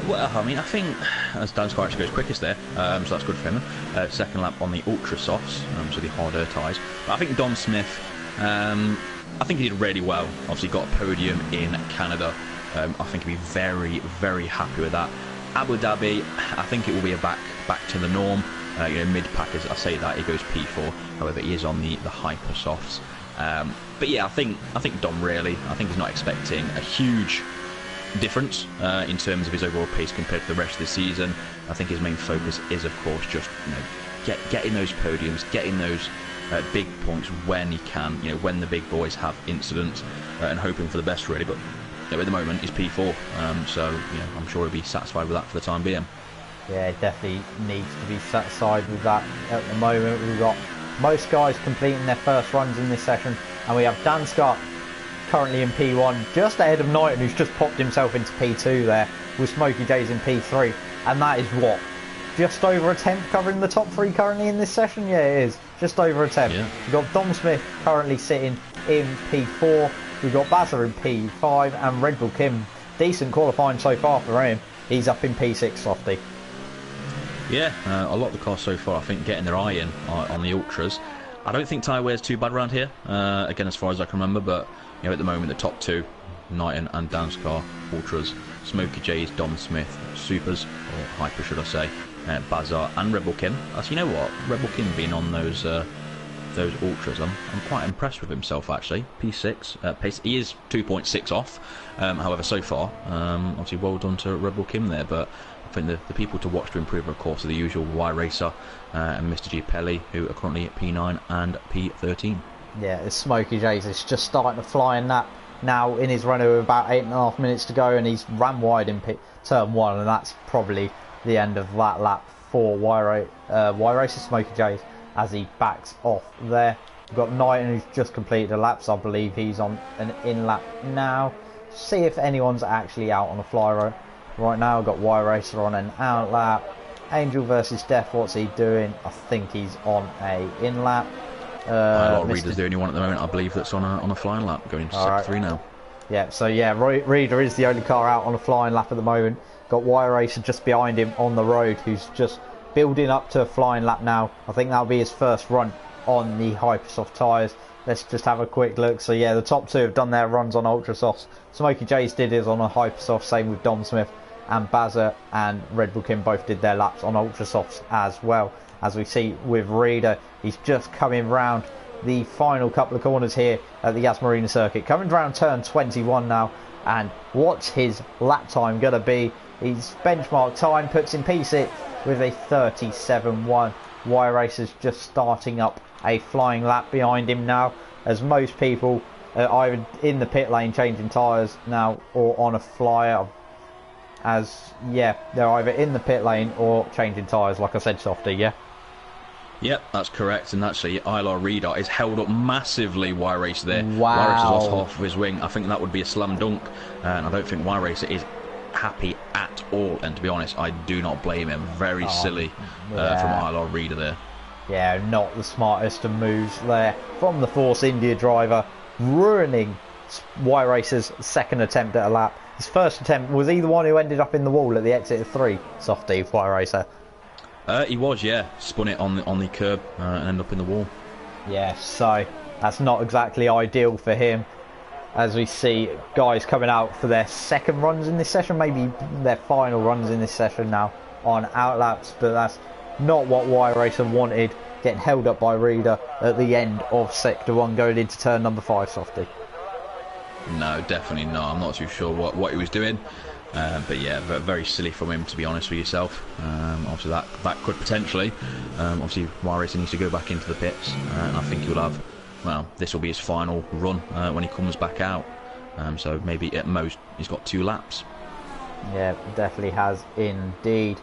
Well, I mean, I think as Danskar actually goes quickest there, so that's good for him. Second lap on the Ultra Softs, so the harder tyres. But I think Dom Smith, I think he did really well. Obviously got a podium in Canada. I think he'll be very, very happy with that. Abu Dhabi, I think it will be a back to the norm. You know, mid-pack, as I say that, he goes P4. However, he is on the Hyper Softs. But yeah, I think Dom really, I think he's not expecting a huge difference in terms of his overall pace compared to the rest of the season. I think his main focus is, of course, just, you know, getting those podiums, getting those big points when he can, you know, when the big boys have incidents, and hoping for the best really. But you know, at the moment he's P4, so you know, I'm sure he'll be satisfied with that for the time being. Yeah, definitely needs to be satisfied with that at the moment. We've got most guys completing their first runs in this session, and we have Danskar currently in P1, just ahead of Knighton, who's just popped himself into P2 there, with Smokey J's in P3, and that is what? Just over a tenth covering the top 3 currently in this session? Yeah, it is. Just over a tenth. Yeah. We've got Dom Smith currently sitting in P4, we've got Bazza in P5, and Red Bull Kim, decent qualifying so far for him, he's up in P6 softie. Yeah, a lot of the cars so far, I think, getting their eye in on the Ultras. I don't think tyre wear's too bad around here, again, as far as I can remember, but you know, at the moment, the top 2, Knighton and Danskar, Ultras, Smokey J's, Dom Smith, Supers, or Hyper should I say, Bazar and Red Bull Kim. So you know what, Red Bull Kim being on those Ultras, I'm quite impressed with himself actually. P6, pace, he is 2.6 off, however so far, obviously well done to Red Bull Kim there, but I think the people to watch to improve, of course, are the usual Y Racer and Mr. G Pelly, who are currently at P9 and P13. Yeah, it's Smokey J's. It's just starting to fly in that now in his run with about 8.5 minutes to go, and he's ran wide in turn 1, and that's probably the end of that lap for Y Racer Smokey J's as he backs off there. We've got Knighton, who's just completed a lap, so I believe he's on an in lap now. See if anyone's actually out on a fly row. Right now, we've got Y Racer on an out lap. Angel versus Death, what's he doing? I think he's on a in lap. A lot of Reader's the only one at the moment, I believe, that's on a flying lap, going into sector 3 now. Yeah, so yeah, Reader is the only car out on a flying lap at the moment. Got Y Racer just behind him on the road, who's just building up to a flying lap now. I think that'll be his first run on the Hypersoft tyres. Let's just have a quick look. So yeah, the top 2 have done their runs on Ultra Softs. Smokey J's did his on a Hypersoft, same with Dom Smith, and Bazza and Red Bull Kim both did their laps on Ultra Softs as well. As we see with Reader, he's just coming round the final couple of corners here at the Yas Marina circuit. Coming round turn 21 now, And what's his lap time going to be? His benchmark time puts him P6 with a 37.1. Y Racer's just starting up a flying lap behind him now, as most people are either in the pit lane changing tyres now or on a flyer. As, yeah, they're either in the pit lane or changing tyres, like I said, Softy, yeah? Yep, that's correct. And actually, Ilar Reader is held up massively, Y Racer there. Wow. Y Racer's lost half of his wing. I think that would be a slam dunk. And I don't think Y Racer is happy at all. And to be honest, I do not blame him. Very silly from Ilar Reader there. Yeah, not the smartest of moves there from the Force India driver, ruining Y Racer's second attempt at a lap. His first attempt, was he the one who ended up in the wall at the exit of 3, Softy, Y Racer? He was, yeah. Spun it on the curb and ended up in the wall. Yeah, so that's not exactly ideal for him. As we see guys coming out for their second runs in this session, maybe their final runs in this session now on outlaps, but that's not what Y Racer wanted, getting held up by Reader at the end of Sector 1 going into turn number 5, Softy. No, definitely not. I'm not too sure what he was doing. But yeah, very silly from him, to be honest with yourself. Obviously that could potentially, obviously Y Racer needs to go back into the pits, and I think he'll have, well, this will be his final run when he comes back out. So maybe at most he's got 2 laps. Yeah, definitely has indeed.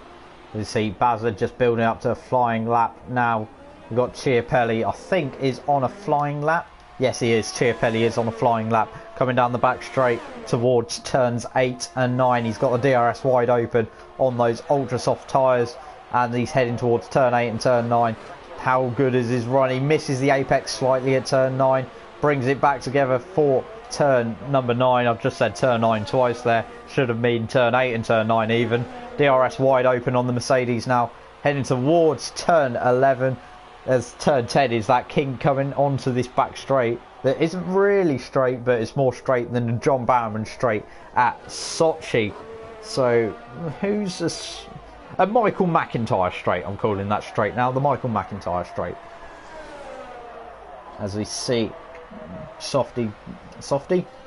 You see Bazza just building up to a flying lap now. We've got Chiapelli, I think, is on a flying lap. Yes, he is. Chiapelli is on a flying lap, coming down the back straight towards turns 8 and 9. He's got the DRS wide open on those ultra soft tyres, and he's heading towards turn 8 and turn 9. How good is his run? He misses the apex slightly at turn 9, brings it back together for turn number 9. I've just said turn 9 twice there. Should have been turn 8 and turn 9 even. DRS wide open on the Mercedes now, heading towards turn 11. As turn 10 is that king coming onto this back straight that isn't really straight, but it's more straight than the John Bowerman straight at Sochi. So who's a Michael McIntyre straight? I'm calling that straight now, the Michael McIntyre straight. As we see Softy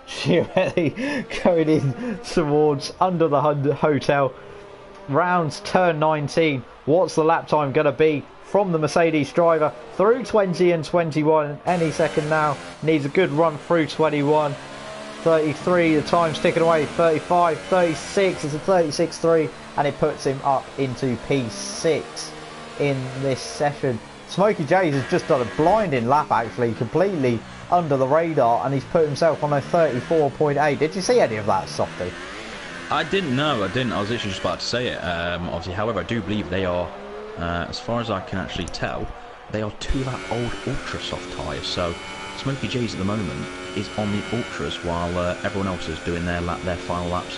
Chiapelli going in towards under the hotel. Rounds turn 19. What's the lap time going to be from the Mercedes driver through 20 and 21? Any second now. Needs a good run through 21. 33, the time's ticking away. 35, 36, it's a 36.3, and it puts him up into P6 in this session. Smokey J's has just done a blinding lap, actually, completely under the radar, and he's put himself on a 34.8. Did you see any of that, Softy? I didn't know, I didn't. I was literally just about to say it. Obviously, however, I do believe they are, as far as I can actually tell, they are 2 lap old ultra soft tyres. So Smokey J's at the moment is on the ultras, while everyone else is doing their final laps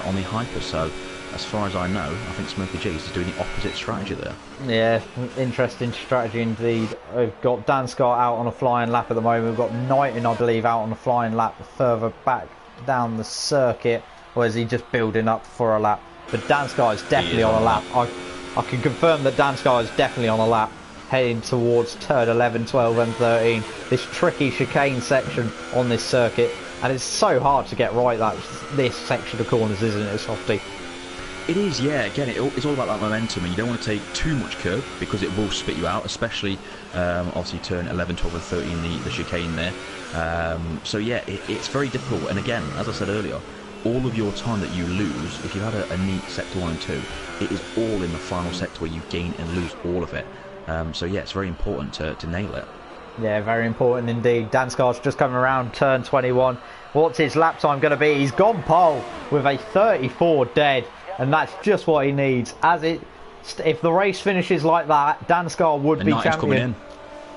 on the hyper. So as far as I know, I think Smokey J's is doing the opposite strategy there. Yeah, interesting strategy indeed. We've got Dan Scott out on a flying lap at the moment. We've got Knighton, I believe, out on a flying lap further back down the circuit. Or is he just building up for a lap? But Dan Scott is definitely on a lap. I can confirm that Dan Scott is definitely on a lap, heading towards turn 11, 12 and 13. This tricky chicane section on this circuit. And it's so hard to get right, this section of corners, isn't it, Softy? It is, yeah. Again, it's all about that momentum, and you don't want to take too much curb because it will spit you out, especially obviously turn 11, 12 and 13, the chicane there. So yeah, it's very difficult. And again, as I said earlier, all of your time that you lose, if you had a neat sector 1 and 2, it is all in the final sector where you gain and lose all of it. So yeah, it's very important to nail it. Yeah, very important indeed. Dan Scar's just coming around turn 21. What's his lap time going to be? He's gone pole with a 34 dead, and that's just what he needs. If the race finishes like that, Dan Scar would be champion. Coming in.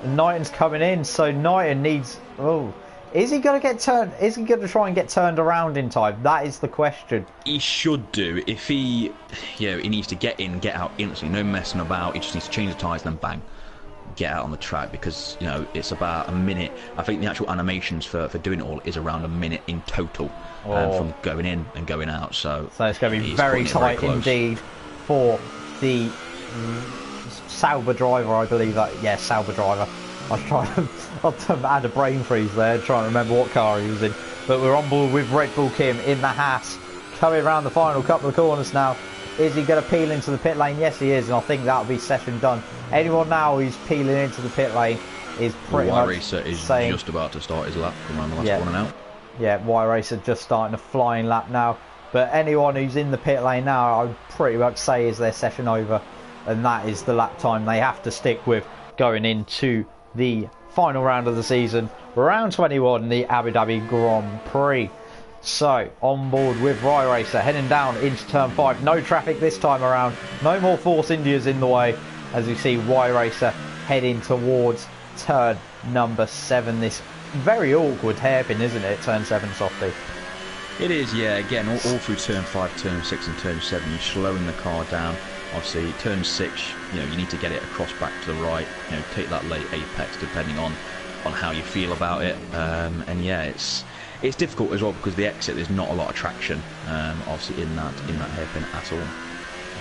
And Knighton's coming in, so Knighton needs... Oh, is he going to get turned? Is he going to try and get turned around in time? That is the question. He should do. If he needs to get in, get out instantly. No messing about. He just needs to change the tyres, then bang, get out on the track, because it's about a minute. I think the actual animations for doing it all is around a minute in total, from going in and going out. So it's going to be very tight indeed for the Sauber driver, I believe that. Yeah, Sauber driver. I was trying to add a brain freeze there, trying to remember what car he was in. But we're on board with Red Bull Kim in the Haas, coming around the final couple of corners now. Is he going to peel into the pit lane? Yes, he is, and I think that'll be session done. Anyone now who's peeling into the pit lane is pretty much Racer is saying, just about to start his lap around the last one and out. Yeah, Y Racer just starting a flying lap now. But anyone who's in the pit lane now, I would pretty much say is their session over, and that is the lap time they have to stick with going into the final round of the season, round 21, the Abu Dhabi Grand Prix. So, on board with Y Racer, heading down into turn 5. No traffic this time around. No more Force Indias in the way. As you see, Y Racer heading towards turn number 7. This very awkward hairpin, isn't it? Turn 7, Softy. It is, yeah. Again, all through turn 5, turn 6 and turn 7, you're slowing the car down. Obviously, turn 6, you need to get it across back to the right. Take that late apex depending on how you feel about it. And yeah, it's difficult as well because the exit, there's not a lot of traction, obviously in that hairpin at all.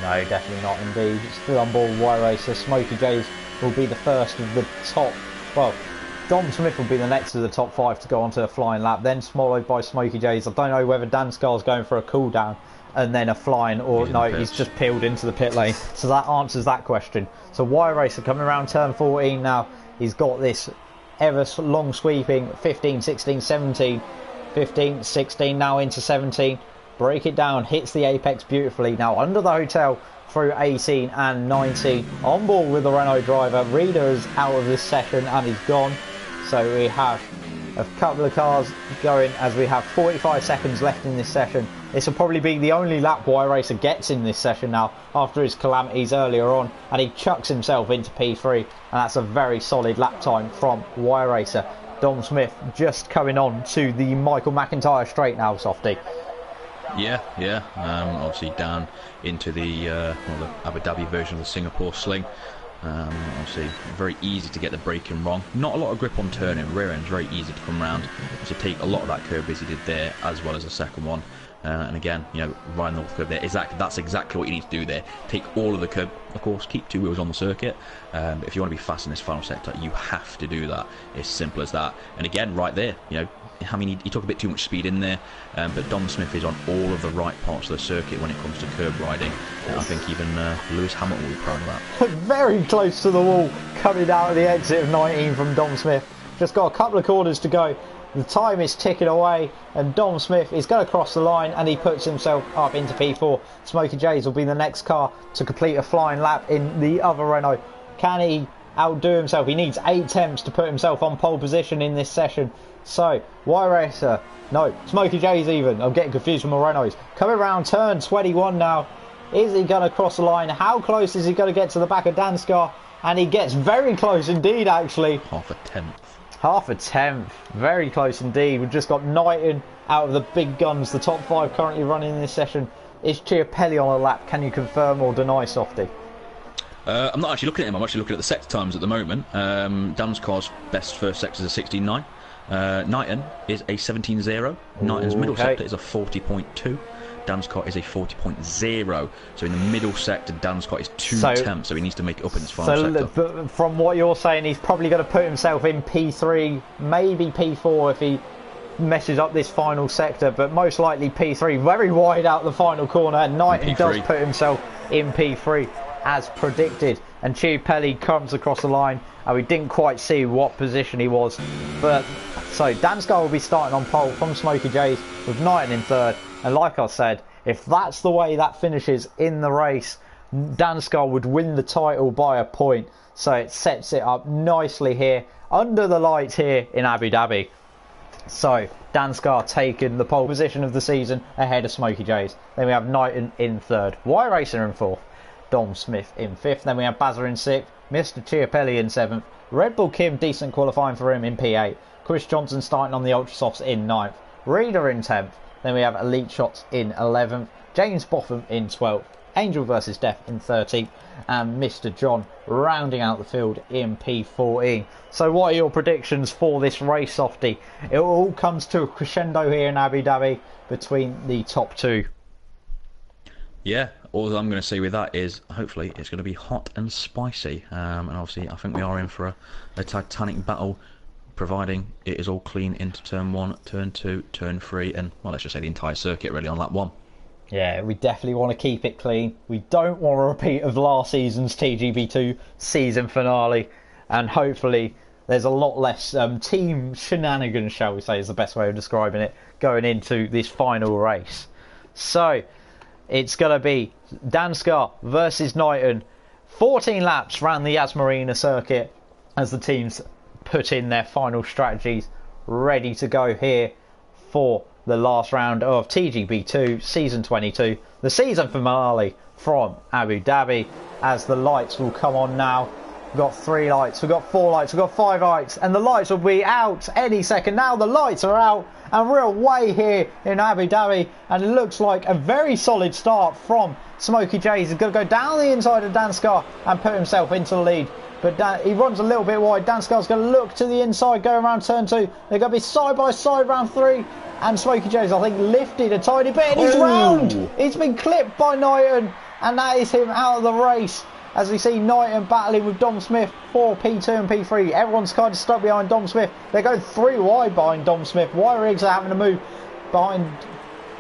No, definitely not indeed. Still on board Y Racer. Smokey J's will be the first of the top. Well, Dom Smith will be the next of the top 5 to go onto a flying lap, then followed by Smokey J's. I don't know whether Danscar's going for a cool down and then a flying, or no, he's just peeled into the pit lane. So that answers that question. So Y Racer coming around turn 14 now. He's got this ever long sweeping 15, 16, 17, 15, 16, now into 17. Break it down, hits the apex beautifully. Now under the hotel through 18 and 19. On board with the Renault driver. Reader is out of this session and he's gone. So we have a couple of cars going as we have 45 seconds left in this session. This will probably be the only lap Y Racer gets in this session now after his calamities earlier on, and he chucks himself into P3, and that's a very solid lap time from Y Racer. Dom Smith just coming on to the Michael McIntyre straight now, Softy. Yeah. Obviously down into the Abu Dhabi version of the Singapore sling. Obviously very easy to get the braking wrong. Not a lot of grip on turning. Rear end's very easy to come round. So take a lot of that curb as he did there, as well as the second one. And again, right north curb there. That's exactly what you need to do there. Take all of the curb. Of course, keep 2 wheels on the circuit. But if you want to be fast in this final sector, you have to do that. It's simple as that. And again, right there, I mean, he took a bit too much speed in there, but Dom Smith is on all of the right parts of the circuit when it comes to curb riding. I think even Lewis Hamilton will be proud of that. Very close to the wall, coming out of the exit of 19 from Dom Smith. Just got a couple of corners to go. The time is ticking away, and Dom Smith is going to cross the line, and he puts himself up into P4. Smokey J's will be the next car to complete a flying lap in the other Renault. Can he outdo himself? He needs 8 attempts to put himself on pole position in this session. So, Y Racer, no, Smokey J's even, I'm getting confused with my Renaults. Coming around turn 21 now. Is he going to cross the line? How close is he going to get to the back of Danscar? And he gets very close indeed, actually. Half a tenth. Half a tenth. Very close indeed. We've just got Knighton out of the big guns. The top 5 currently running in this session. Is Chiapelli on a lap? Can you confirm or deny, Softy? I'm not actually looking at him. I'm actually looking at the sector times at the moment. Danscar's best first sector is a 16.9. Knighton is a 17.0. Knighton's middle sector is a 40.2. Danscar is a 40.0. So in the middle sector, Danscar is 2 tenths, so he needs to make it up in his final sector. From what you're saying, he's probably going to put himself in P3, maybe P4 if he messes up this final sector, but most likely P3. Very wide out the final corner, and Knighton does put himself in P3 as predicted. And Chiapelli comes across the line, and we didn't quite see what position he was. But so Danscar will be starting on pole from Smokey J's with Knighton in 3rd. And like I said, if that's the way that finishes in the race, Danscar would win the title by a point. So it sets it up nicely here under the lights here in Abu Dhabi. So Danscar taking the pole position of the season ahead of Smokey J's. Then we have Knighton in 3rd, Y Racer in 4th, Dom Smith in 5th. Then we have Bazza in 6th, Mr. Chiapelli in 7th, Red Bull Kim, decent qualifying for him in P8, Chris Johnson starting on the Ultra Softs in 9th, Reader in 10th. Then we have Elite Shots in 11th, James Botham in 12th, Angel vs Death in 13th, and Mr. John rounding out the field in P14. So what are your predictions for this race, Softy? It all comes to a crescendo here in Abu Dhabi between the top 2. Yeah, all I'm going to say with that is hopefully it's going to be hot and spicy. And obviously I think we are in for a titanic battle providing it is all clean into turn 1, turn 2, turn 3, and, well, let's just say the entire circuit really on lap 1. Yeah, we definitely want to keep it clean. We don't want a repeat of last season's TGB2 season finale, and hopefully there's a lot less team shenanigans, shall we say, is the best way of describing it, going into this final race. So, it's going to be Danskar versus Knighton. 14 laps around the Yas Marina circuit as the teams put in their final strategies, ready to go here for the last round of TGB2 Season 22, the season finale from Abu Dhabi, as the lights will come on now. We've got 3 lights, we've got 4 lights, we've got 5 lights, and the lights will be out any second. Now the lights are out, and we're away here in Abu Dhabi, and it looks like a very solid start from Smokey J's. He's going to go down the inside of Danskar and put himself into the lead. But he runs a little bit wide. Danskar's going to look to the inside, go around turn 2. They're going to be side by side round 3. And Smokey J's, I think, lifted a tiny bit. And he's round. He's been clipped by Knighton. And that is him out of the race. As we see Knighton battling with Dom Smith for P2 and P3. Everyone's kind of stuck behind Dom Smith. They're going 3 wide behind Dom Smith. Wyriggs are having to move behind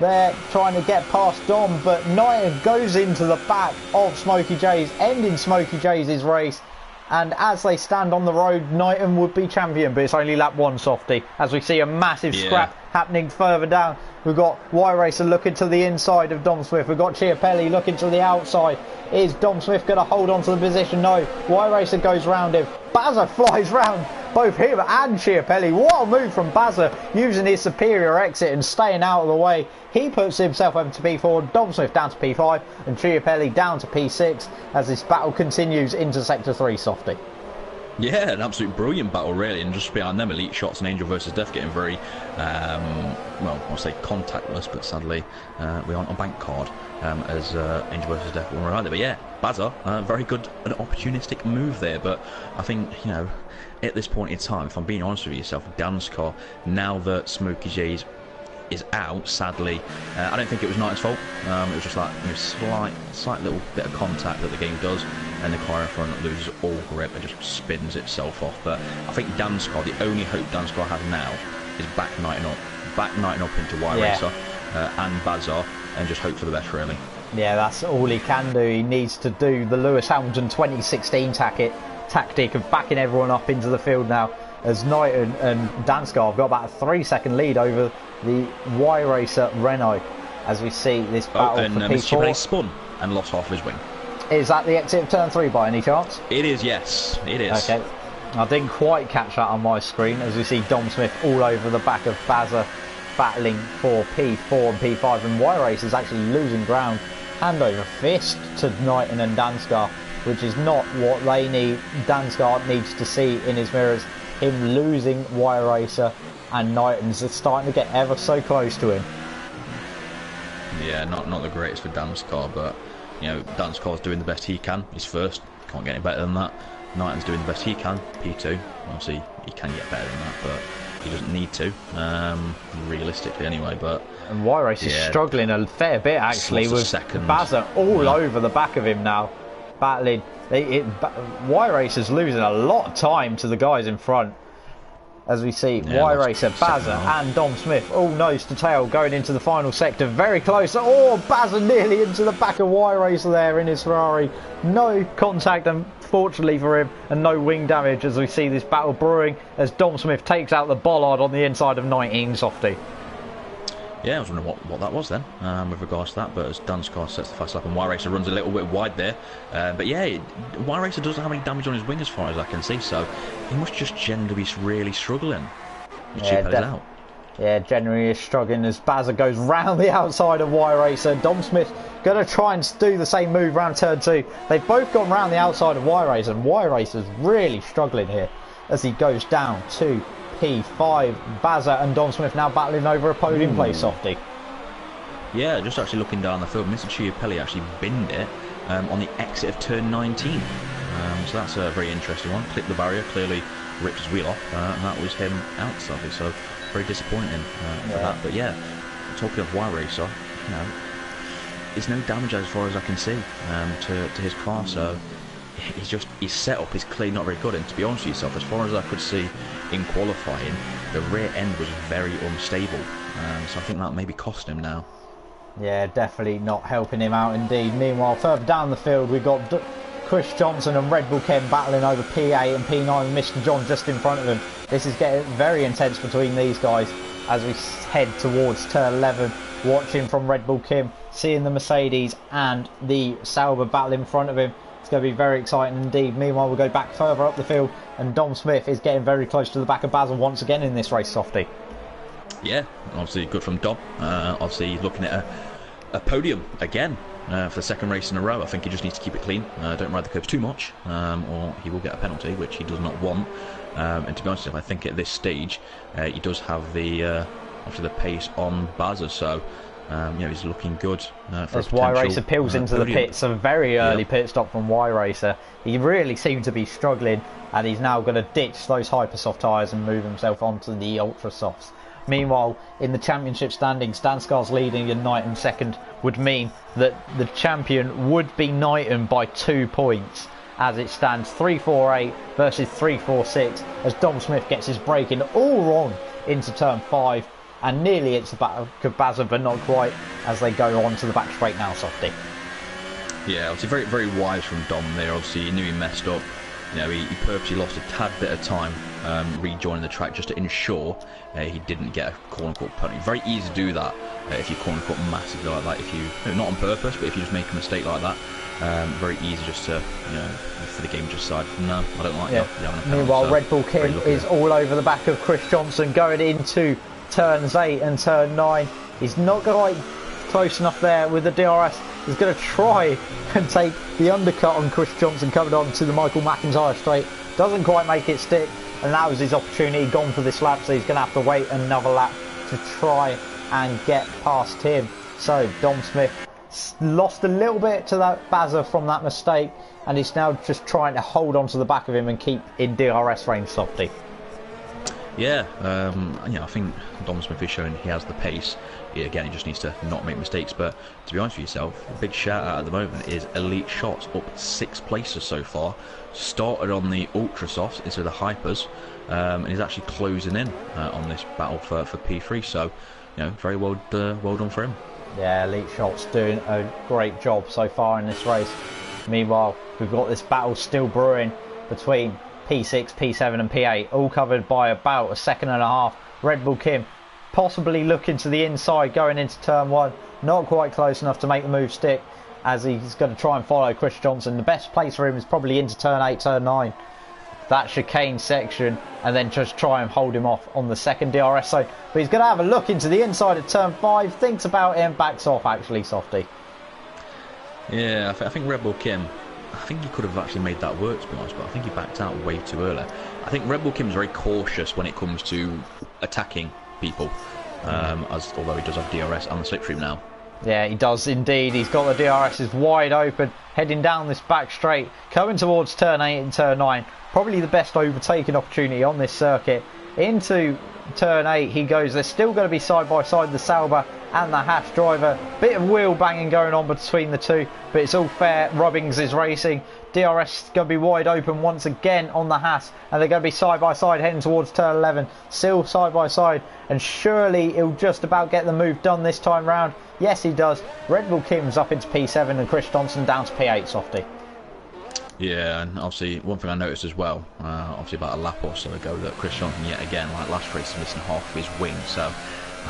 there, trying to get past Dom. But Knighton goes into the back of Smokey J's, ending Smokey J's race. And as they stand on the road, Knighton would be champion, but it's only lap 1, Softy. As we see a massive scrap happening further down. We've got Y-Racer looking to the inside of Dom Smith. We've got Chiapelli looking to the outside. Is Dom Smith going to hold on to the position? No. Y-Racer goes round him. Bazza flies round both him and Chiapelli. What a move from Bazza, using his superior exit and staying out of the way. He puts himself over to P4, Dom Smith down to P5, and Chiapelli down to P6 as this battle continues into Sector 3, Softy. Yeah, an absolute brilliant battle, really, and just behind them, Elite Shots and Angel versus Death getting very, well, I'll say contactless, but sadly we aren't on bank card as Angel versus Death will run either. But yeah, Bazza, very good, an opportunistic move there. But I think, you know, at this point in time, if I'm being honest with yourself, Danskar, now that Smokey J's is out, sadly, I don't think it was Knight's fault. It was just like, you know, slight little bit of contact that the game does, and the car in front loses all grip and just spins itself off. But I think Danskar, the only hope Danskar has now is back Knighton up into Y-Racer and Bazar, and just hope for the best, really. Yeah, that's all he can do. He needs to do the Lewis Hamilton 2016 tactic of backing everyone up into the field now, as Knighton and Danskar have got about a 3-second lead over the Y-Racer Renault, as we see this battle for P4. And spun and lost half of his wing. Is that the exit of turn 3 by any chance? It is, yes. It is. Okay. I didn't quite catch that on my screen, as we see Dom Smith all over the back of Bazza, battling for P4 and P5, and Y-Racer is actually losing ground hand over fist to Knighton and Danskar, which is not what they need. Danskar needs to see in his mirrors him losing Y-Racer, and Knighton's starting to get ever so close to him. Yeah, not the greatest for Danskar, but you know, Danskar's doing the best he can. He's first, can't get any better than that. Knighton's doing the best he can, P2. Obviously, he can get better than that, but he doesn't need to, realistically anyway. But and Y-Race is struggling a fair bit, actually, with Bazza all over the back of him now, battling. Y-Racer's losing a lot of time to the guys in front, as we see Y-Racer, Bazza and Dom Smith all nose to tail going into the final sector, very close. Oh, Bazza nearly into the back of Y-Racer there in his Ferrari. No contact, unfortunately for him, and no wing damage, as we see this battle brewing as Dom Smith takes out the bollard on the inside of 19, Softy. Yeah, I was wondering what that was then, with regards to that, but as Danskar sets the fast lap and Y-Racer runs a little bit wide there, but yeah, Y-Racer doesn't have any damage on his wing as far as I can see, so he must just generally be really struggling. Yeah, generally is struggling as Bazza goes round the outside of Y-Racer. Dom Smith going to try and do the same move round turn 2. They've both gone round the outside of Y-Racer, and Y-Racer's really struggling here as he goes down to P5. Bazza and Dom Smith now battling over a podium place, Softy. Yeah, just actually looking down the field, Mr. Chiapelli actually binned it on the exit of turn 19. So that's a very interesting one. Clipped the barrier, clearly ripped his wheel off, and that was him out, Softy. So very disappointing for that. But yeah, talking of Y-Racer, you know, there's no damage as far as I can see to his car. So his setup is clearly not very good. And to be honest with yourself, as far as I could see in qualifying, the rear end was very unstable. So I think that maybe cost him now. Yeah, definitely not helping him out indeed. Meanwhile, further down the field, we've got Chris Johnson and Red Bull Ken battling over P8 and P9 and Mr. John just in front of them. This is getting very intense between these guys as we head towards turn 11. Watching from Red Bull Kim, seeing the Mercedes and the Sauber battle in front of him. It's going to be very exciting indeed. Meanwhile, we'll go back further up the field and Dom Smith is getting very close to the back of Basil once again in this race, Softy. Yeah, obviously good from Dom. Obviously looking at a podium again for the second race in a row. I think he just needs to keep it clean. Don't ride the curbs too much, or he will get a penalty, which he does not want. And to be honest, I think at this stage he does have the obviously the pace on Bazza, so he's looking good. As Y Racer peels into the pits, a very early pit stop from Y Racer. He really seemed to be struggling, and he's now going to ditch those Hypersoft tyres and move himself onto the Ultra Softs. Meanwhile, in the championship standings, Danskar's leading and Knighton second would mean that the champion would be Knighton by 2 points. As it stands 3-4-8 versus 3-4-6 as Dom Smith gets his braking all wrong into turn 5 and nearly hits the back of Bazza, but not quite, as they go on to the back straight now, Softy. Yeah, obviously very, very wise from Dom there. Obviously he knew he messed up. He purposely lost a tad bit of time rejoining the track just to ensure he didn't get a quote-unquote penalty. Very easy to do that if you quote-unquote massively like that. If you, not on purpose, but if you just make a mistake like that, very easy just to, for the game just side. No, I don't like that. Meanwhile, Red Bull Kim is all over the back of Chris Johnson going into turns 8 and turn 9. He's not quite close enough there with the DRS. He's going to try and take the undercut on Chris Johnson coming on to the Michael McIntyre straight. Doesn't quite make it stick, and that was his opportunity gone for this lap, so he's going to have to wait another lap to try and get past him. So Dom Smith lost a little bit to that Bazza from that mistake, and he's now just trying to hold on to the back of him and keep in DRS range, Softy. Yeah, I think Dom Smith is showing he has the pace. Again, he just needs to not make mistakes. But to be honest with yourself, a big shout out at the moment is Elite Shots, up 6 places so far. Started on the Ultra Softs instead of the Hypers, and he's actually closing in on this battle for P3. So, very well done for him. Yeah, Elite Shots doing a great job so far in this race. Meanwhile, we've got this battle still brewing between P6, P7 and P8, all covered by about a second and a half. Red Bull Kim possibly looking to the inside going into turn 1, not quite close enough to make the move stick, as he's going to try and follow Chris Johnson. The best place for him is probably into turn 8, turn 9, that chicane section, and then just try and hold him off on the second DRS zone. But he's going to have a look into the inside of turn 5, thinks about it and backs off actually, Softy. Yeah, I think Red Bull Kim, I think he could have actually made that work, to be honest, but I think he backed out way too early. I think Red Bull Kim's very cautious when it comes to attacking people, although he does have DRS and the slipstream now. Yeah, he does indeed. He's got the DRSs wide open, heading down this back straight, coming towards turn 8 and turn 9. Probably the best overtaking opportunity on this circuit. Into turn 8 he goes. They're still going to be side by side, the Sauber and the Haas driver. Bit of wheel banging going on between the two, but it's all fair. Rubbings is racing. DRS is going to be wide open once again on the Haas, and they're going to be side by side heading towards turn 11. Still side by side, and surely he'll just about get the move done this time round. Yes, he does. Red Bull Kim's up into P7 and Chris Johnson down to P8, Softy. Yeah, and obviously one thing I noticed as well, obviously about a lap or so ago, that Chris Johnson yet again, like last race, is missing half of his wing. So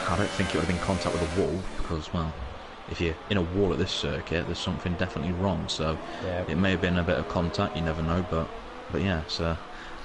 I don't think it would have been contact with a wall, because, well, if you're in a wall at this circuit, there's something definitely wrong. So yeah, it may have been a bit of contact, you never know. But yeah, so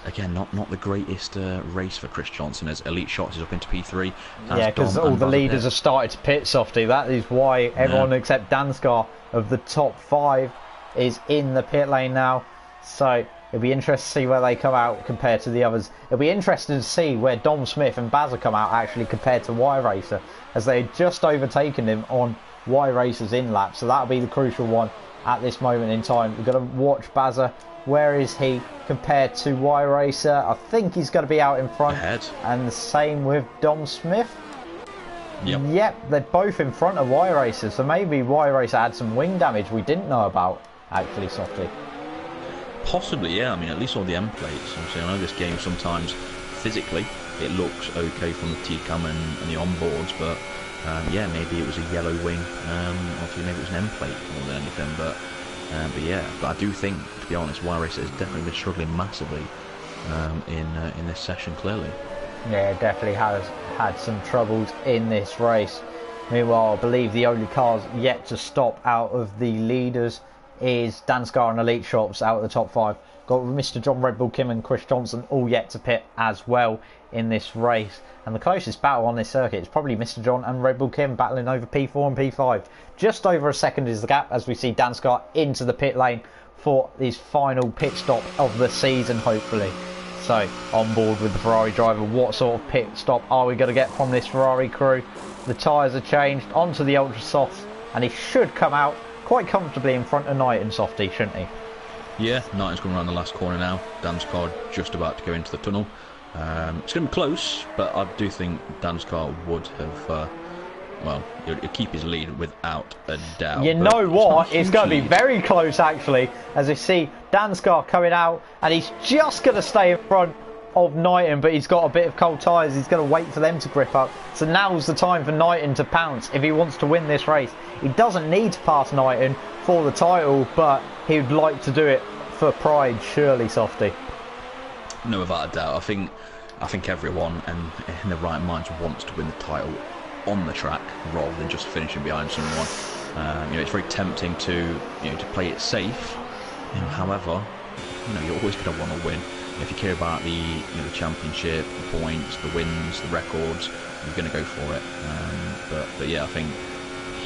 again, not the greatest race for Chris Johnson, as Elite Shots is up into P3. Yeah, because all the leaders have started to pit, Softy. That is why everyone except Danskar of the top 5 is in the pit lane now. So it'll be interesting to see where they come out compared to the others. It'll be interesting to see where Dom Smith and Bazza come out actually compared to Y Racer, as they had just overtaken him on Y Racer's in lap. So that'll be the crucial one at this moment in time. We've got to watch Bazza. Where is he compared to Y Racer? I think he's going to be out in front. Ahead. And the same with Dom Smith. Yep, they're both in front of Y Racer. So maybe Y Racer had some wing damage we didn't know about, actually, Softy. Possibly, yeah. I mean, at least on the end plates. Obviously, I know this game sometimes physically it looks okay from the T-cam and the onboards, but yeah, maybe it was a yellow wing. Obviously, maybe it was an end plate more than anything. But yeah, but I do think, to be honest, Y-Racer has definitely been struggling massively in this session. Clearly, yeah, definitely has had some troubles in this race. Meanwhile, I believe the only cars yet to stop out of the leaders is Danscar and Elite Shops out of the top 5. Got Mr. John, Red Bull Kim and Chris Johnson all yet to pit as well in this race. And the closest battle on this circuit is probably Mr. John and Red Bull Kim battling over P4 and P5. Just over a second is the gap as we see Danscar into the pit lane for his final pit stop of the season, hopefully. So, on board with the Ferrari driver, what sort of pit stop are we going to get from this Ferrari crew? The tyres are changed onto the Ultra Softs, and he should come out quite comfortably in front of Knight and Softy, shouldn't he? Yeah, Knighton's coming around the last corner now. Dan's car just about to go into the tunnel. It's going to be close, but I do think Dan's car would have, well, he'll keep his lead without a doubt. You know what? It's going to be very close, actually, as we see Dan's car coming out, and he's just going to stay in front of Knighton, but he's got a bit of cold tyres. He's going to wait for them to grip up. So now's the time for Knighton to pounce if he wants to win this race. He doesn't need to pass Knighton for the title, but he would like to do it for pride, surely, Softy. No, without a doubt. I think everyone and in their right minds wants to win the title on the track rather than just finishing behind someone. You know, it's very tempting to play it safe. However, you're always going to want to win. If you care about the the championship, the points, the wins, the records, you're going to go for it. But yeah, I think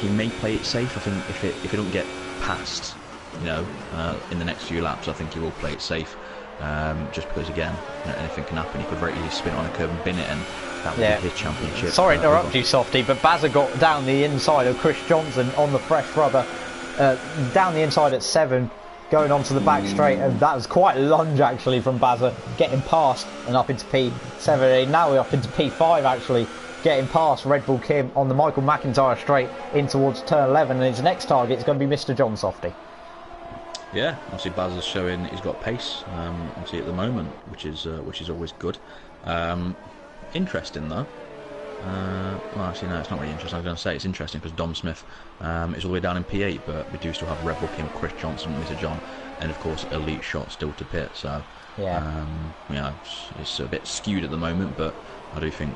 he may play it safe. I think if it don't get past, in the next few laps, I think he will play it safe. Just because again, anything can happen. He could very easily spin it on a curb and bin it, and that would be his championship. Sorry to interrupt you, Softy, but Bazza got down the inside of Chris Johnson on the fresh rubber, down the inside at 7. Going onto the back straight, and that was quite a lunge actually from Bazza, getting past and up into P7. Now we're up into P5 actually, getting past Red Bull Kim on the Michael McIntyre straight in towards turn 11, and his next target is going to be Mr. John, Softy. Yeah, obviously Bazza's showing he's got pace, obviously at the moment, which is always good. Interesting though. Well, actually, no, it's not really interesting. I was going to say it's interesting because Dom Smith is all the way down in P8, but we do still have Red Bull Kim, Chris Johnson, Mr. John, and of course Elite Shot still to pit. So yeah, it's a bit skewed at the moment, but I do think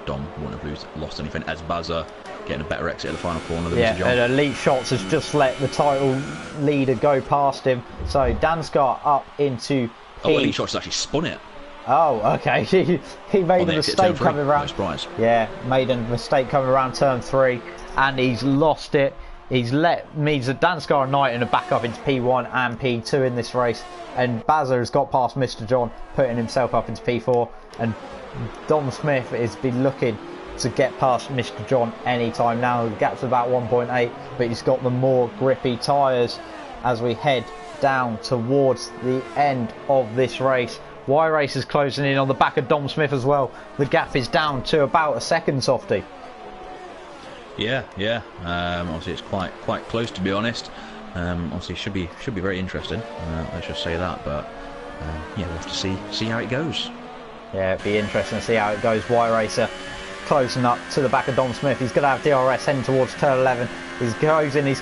Dom wouldn't have lost anything as Bazza getting a better exit at the final corner than Mr. John. And Elite Shots has just let the title leader go past him. So Danscar up into P. Elite Shots has actually spun it. Oh, okay. he made a mistake coming around. Yeah, made a mistake coming around turn 3, and he's lost it. He's means that Danscar and Knighton are back up into P1 and P2 in this race, and Bazza has got past Mr. John, putting himself up into P4, and Dom Smith has been looking to get past Mr. John anytime now. The gap's about 1.8, but he's got the more grippy tyres as we head down towards the end of this race. Y-Race is closing in on the back of Dom Smith as well. The gap is down to about a second, Softy. Yeah. Obviously, it's quite close, to be honest. Obviously, should be very interesting. Let's just say that. But yeah, we'll have to see how it goes. Yeah, it'd be interesting to see how it goes. Y-Racer closing up to the back of Dom Smith. He's going to have DRS heading towards turn 11. He's closing. He's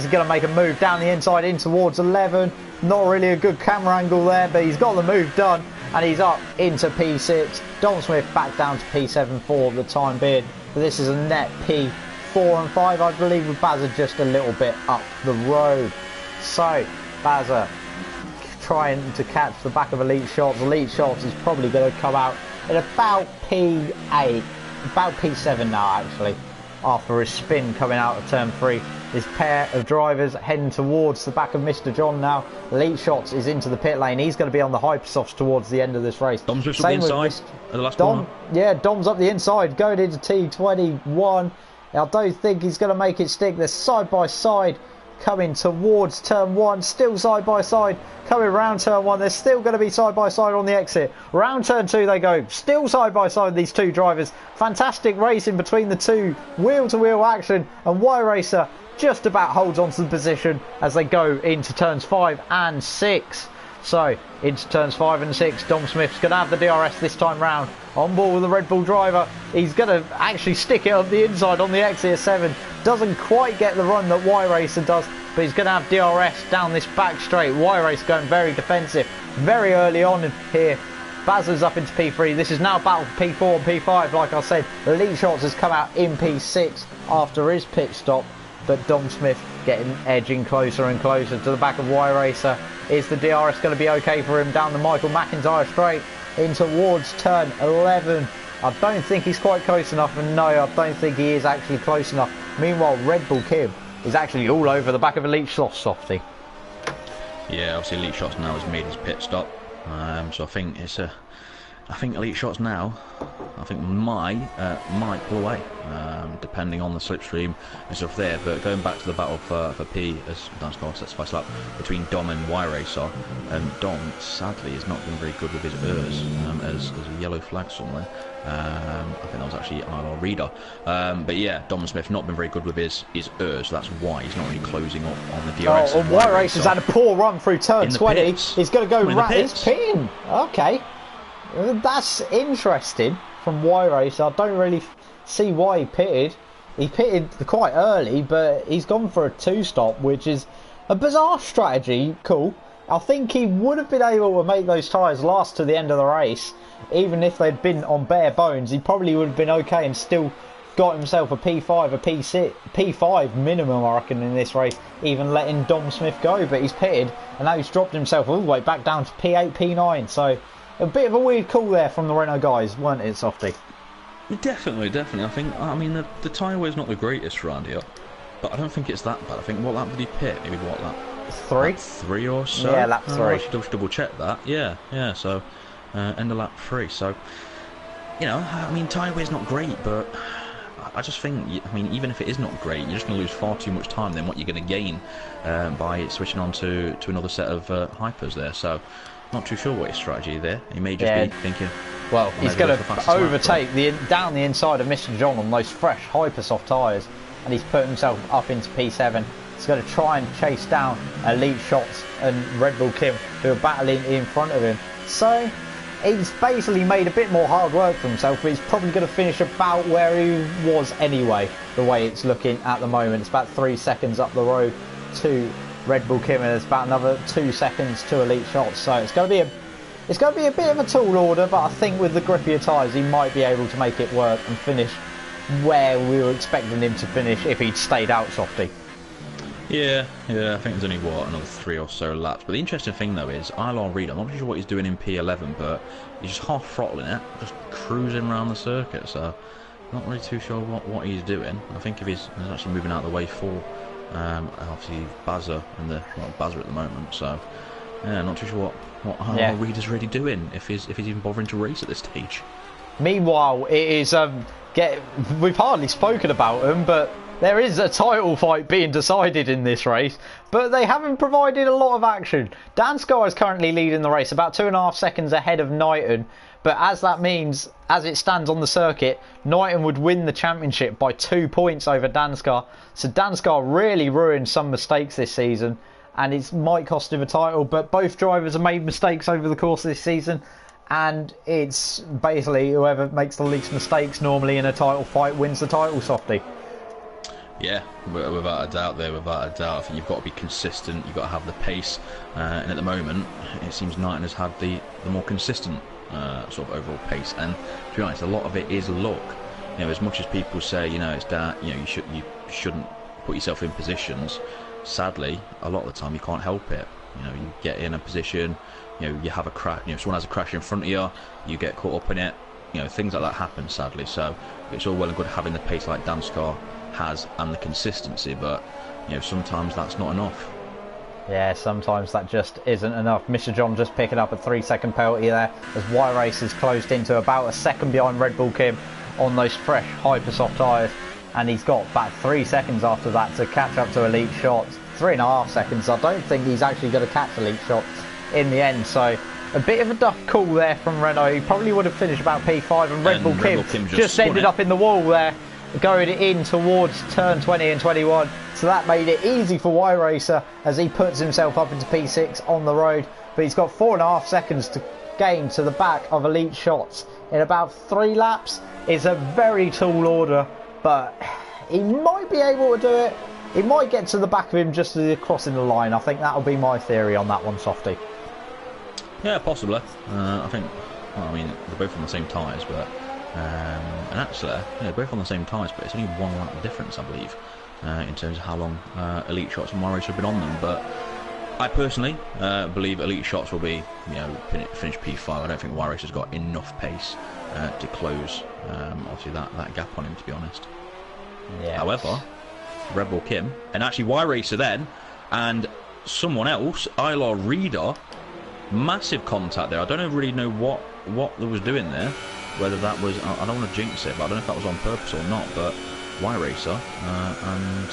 going to make a move down the inside in towards 11. Not really a good camera angle there, but he's got the move done, and he's up into P6. Dom Smith back down to P7 for the time being. But this is a net P4 and 5, I believe, with Bazza just a little bit up the road. So Bazza trying to catch the back of Elite Shots. Elite Shots is probably going to come out at about P8, about P7 now actually, after his spin coming out of turn 3. This pair of drivers heading towards the back of Mr. John now. Elite Shots is into the pit lane. He's going to be on the Hypersofts towards the end of this race. Dom's up the inside at the last corner. Yeah, Dom's up the inside, going into T21. I don't think he's going to make it stick. They're side by side coming towards turn 1. Still side by side coming round turn 1. They're still going to be side by side on the exit. Round turn 2 they go. Still side by side, these two drivers. Fantastic racing between the two. Wheel to wheel action, and Y-Racer just about holds on to the position as they go into turns 5 and 6. So into turns 5 and 6, Dom Smith's going to have the DRS this time round. On board with the Red Bull driver. He's going to actually stick it up the inside on the exit 7. Doesn't quite get the run that Y Racer does, but he's going to have DRS down this back straight. Y Racer going very defensive very early on here. Bazza's up into P3. This is now battle for P4 and P5. Like I said, Elite Shots has come out in P6 after his pit stop, but Dom Smith edging closer and closer to the back of Y Racer. Is the DRS going to be okay for him down the Michael McIntyre straight in towards turn 11? I don't think he's quite close enough, and no, I don't think he is actually close enough. Meanwhile, Red Bull Kim is actually all over the back of Elite Shots, Softy. Yeah, obviously Elite Shots now has made his pit stop, so I think I think Elite Shots now, I think might pull away, depending on the slipstream and stuff there. But going back to the battle for P, as Dan's got sets by slap between Dom and Y Racer, Dom sadly has not been very good with his as a yellow flag somewhere. I think that was actually ILR Reader. But yeah, Dom Smith not been very good with his so that's why he's not really closing up on the DRS. Oh, Y Racer's had a poor run through turn 20. He's going to go right. He's pitting. Okay. That's interesting from Y Racer. I don't really see why he pitted. He pitted quite early, but he's gone for a 2-stop, which is a bizarre strategy. Cool. I think he would have been able to make those tyres last to the end of the race. Even if they'd been on bare bones, he probably would have been okay and still got himself a P5, a P6, P5 minimum, I reckon, in this race, even letting Dom Smith go. But he's pitted, and now he's dropped himself all the way back down to P8, P9. So a bit of a weird call there from the Renault guys, weren't it, Softy? Definitely. I mean, the tyre weight's not the greatest around here, but I don't think it's that bad. I think what lap did he pit? Maybe what lap? 3? Lap 3 or so? Yeah, lap 3. I should double check that. Yeah, so end of lap 3. So, you know, I mean, tyre weight's not great, but I just think, I mean, even if it is not great, you're just going to lose far too much time than what you're going to gain by switching on to another set of hypers there. So, not too sure what his strategy there. He may just be thinking, well, he's going to overtake down the inside of Mr. John on those fresh Hypersoft tyres, and he's put himself up into P7. He's going to try and chase down Elite Shots and Red Bull Kim, who are battling in front of him. So he's basically made a bit more hard work for himself, but he's probably going to finish about where he was anyway, the way it's looking at the moment. It's about 3 seconds up the road to Red Bull Kim, and there's about another 2 seconds to Elite Shots. So it's going to be a bit of a tall order, but I think with the grippier tyres he might be able to make it work and finish where we were expecting him to finish if he'd stayed out, Softy. Yeah, I think there's only another 3 or so laps. But the interesting thing though is ILR Reader, I'm not sure what he's doing in P11, but he's just half throttling it, just cruising around the circuit. So not really too sure what he's doing. I think if he's actually moving out of the way for obviously Bazza and Bazza at the moment. So yeah, not too sure what ILR Reader's really doing, if he's even bothering to race at this stage. Meanwhile, it is we've hardly spoken about him, but there is a title fight being decided in this race, but they haven't provided a lot of action. Dan Sky is currently leading the race, about 2.5 seconds ahead of Knighton, but as that means, as it stands on the circuit, Knighton would win the championship by 2 points over Danskar. So Danskar really ruined some mistakes this season, and it might cost him a title, but both drivers have made mistakes over the course of this season, and it's basically whoever makes the least mistakes normally in a title fight wins the title, Softy. Yeah, without a doubt without a doubt. I think you've got to be consistent, you've got to have the pace, and at the moment it seems Knighton has had the more consistent sort of overall pace, and to be honest, a lot of it is luck. You know, as much as people say, you know, it's that, you know, you shouldn't put yourself in positions, sadly a lot of the time you can't help it. You know, you get in a position, you know, you have a crash, you know, someone has a crash in front of you, you get caught up in it, you know, things like that happen, sadly. So it's all well and good having the pace like Danskar has and the consistency, but you know, sometimes that's not enough. Yeah, sometimes that just isn't enough. Mr. John just picking up a 3-second penalty there as Y Race has closed into about a second behind Red Bull Kim on those fresh Hypersoft tyres, and he's got about 3 seconds after that to catch up to Elite Shots. 3.5 seconds. I don't think he's actually going to catch Elite Shots in the end, so a bit of a duff call there from Renault. He probably would have finished about P5, and Red Bull Kim just ended up in the wall there. going in towards turn 20 and 21. So that made it easy for Y Racer as he puts himself up into P6 on the road. But he's got 4.5 seconds to gain to the back of Elite Shots in about 3 laps. It's a very tall order, but he might be able to do it. He might get to the back of him just as he's crossing the line. I think that'll be my theory on that one, Softy. Yeah, possibly. I think, well, I mean, they're both on the same tyres, but and actually, yeah, both on the same tyres, but it's only 1 lap difference, I believe, in terms of how long Elite Shots and Y Racer have been on them. But I personally believe Elite Shots will be, finish P5. I don't think Y Racer's got enough pace to close, obviously, that gap on him, to be honest. Yeah. However, Red Bull Kim, and actually Y Racer then, and someone else, Isla Reader, massive contact there. I don't really know what they was doing there, whether that was, I don't want to jinx it, but I don't know if that was on purpose or not, but Y Racer and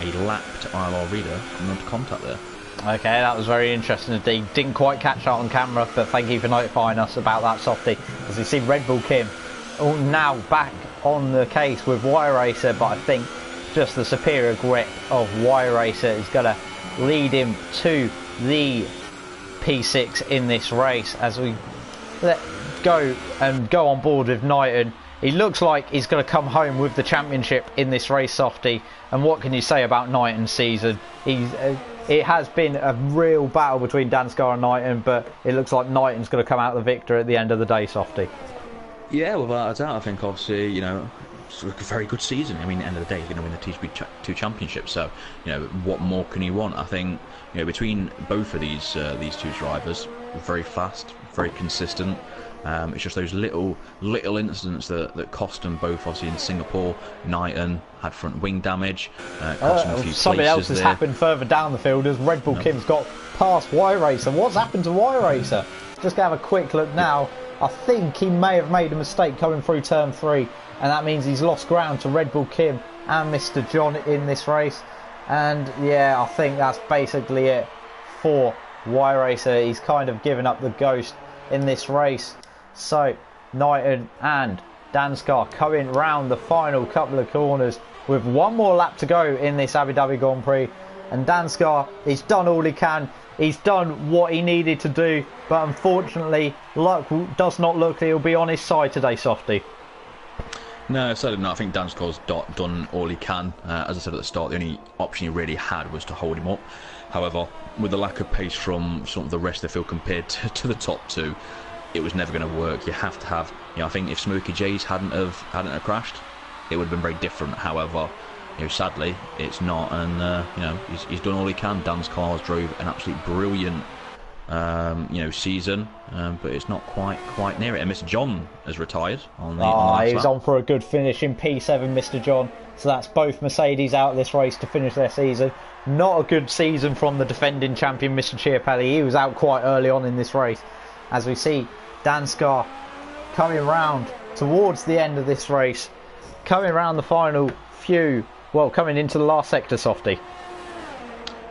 a lapped Isla Reader coming onto contact there. Okay, that was very interesting indeed. Didn't quite catch that on camera, but thank you for notifying us about that, Softy. As you see, Red Bull Kim now back on the case with Y Racer, but I think just the superior grip of Y Racer is going to lead him to the P6 in this race as we go on board with Knighton. He looks like he's going to come home with the championship in this race, Softy. And what can you say about Knighton's season? It has been a real battle between Dansgaard and Knighton, but it looks like Knighton's going to come out the victor at the end of the day, Softy. Yeah, without a doubt. I think obviously, it's a very good season. I mean, at the end of the day, he's going to win the TGP2 championship. So, what more can he want? I think, between both of these two drivers, very fast, very consistent. It's just those little incidents that cost them both. Obviously, in Singapore, Knighton had front wing damage. Cost him a few something else has there. happened further down the field as Red Bull Kim's got past Y Racer. What's happened to Y Racer? Just gonna have a quick look now. I think he may have made a mistake coming through turn 3, and that means he's lost ground to Red Bull Kim and Mr. John in this race. And yeah, I think that's basically it for Y Racer. He's kind of given up the ghost in this race. So Knighton and Dansgaard coming round the final couple of corners with 1 more lap to go in this Abu Dhabi Grand Prix. And Dansgaard, he's done all he can. He's done what he needed to do, but unfortunately, luck does not look he'll be on his side today, Softy. No, certainly not. I think Dansgaard's done all he can. As I said at the start, the only option he really had was to hold him up. However, with the lack of pace from sort of the rest of the field compared to the top 2, it was never going to work. You have to have, I think if Smokey J's hadn't have crashed, it would have been very different. However, sadly, it's not, and he's done all he can. Dansgaard drove an absolutely brilliant, season, but it's not quite near it. And Mr. John has retired on the he's on for a good finish in P7, Mr. John. So that's both Mercedes out of this race to finish their season. Not a good season from the defending champion, Mr. Chiapelli. He was out quite early on in this race. As we see Dansgaard coming round towards the end of this race, coming around the final few. Well, coming into the last sector, Softy.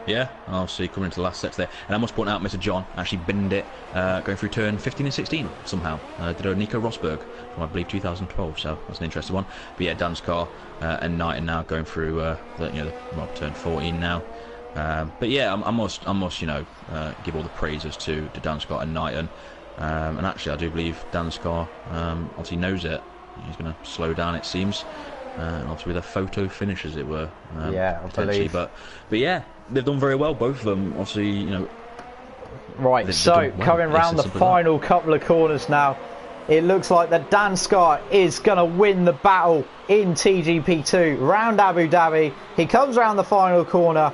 Yeah, obviously coming into the last sector there. And I must point out, Mr. John actually binned it, going through turn 15 and 16 somehow. Did a Nico Rosberg from, I believe, 2012, so that's an interesting one. But yeah, Dansgaard and Knighton now going through turn 14 now. But yeah, I must give all the praises to Dansgaard and Knighton. And actually, I do believe Dansgaard obviously knows it. He's going to slow down, it seems. And obviously with a photo finish, as it were. Yeah, I believe. But yeah, they've done very well, both of them. Obviously, Right, so coming round the final couple of corners now, it looks like that Dansgaard is going to win the battle in TGP2 round Abu Dhabi. He comes round the final corner.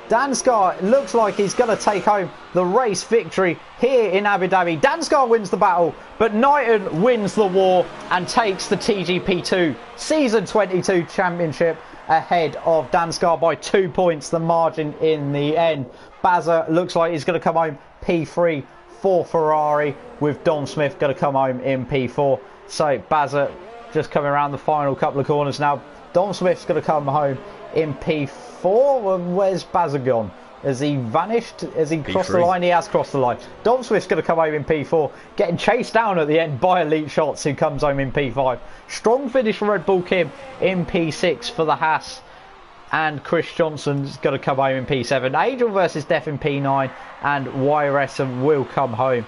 Dansgaard looks like he's going to take home the race victory here in Abu Dhabi. Dansgaard wins the battle, but Knighton wins the war and takes the TGP2 Season 22 Championship ahead of Dansgaard by 2 points, the margin in the end. Bazza looks like he's going to come home P3 for Ferrari, with Dom Smith going to come home in P4. So Bazza just coming around the final couple of corners now. Dom Smith's going to come home in P4. Where's Bazza gone? Has he vanished? Has he crossed the P3. line? He has crossed the line. Dom Swift's going to come home in P4, getting chased down at the end by Elite Shots, who comes home in P5. Strong finish for Red Bull Kim in P6 for the Haas. And Chris Johnson's going to come home in P7. Angel versus Def in P9. And YRS will come home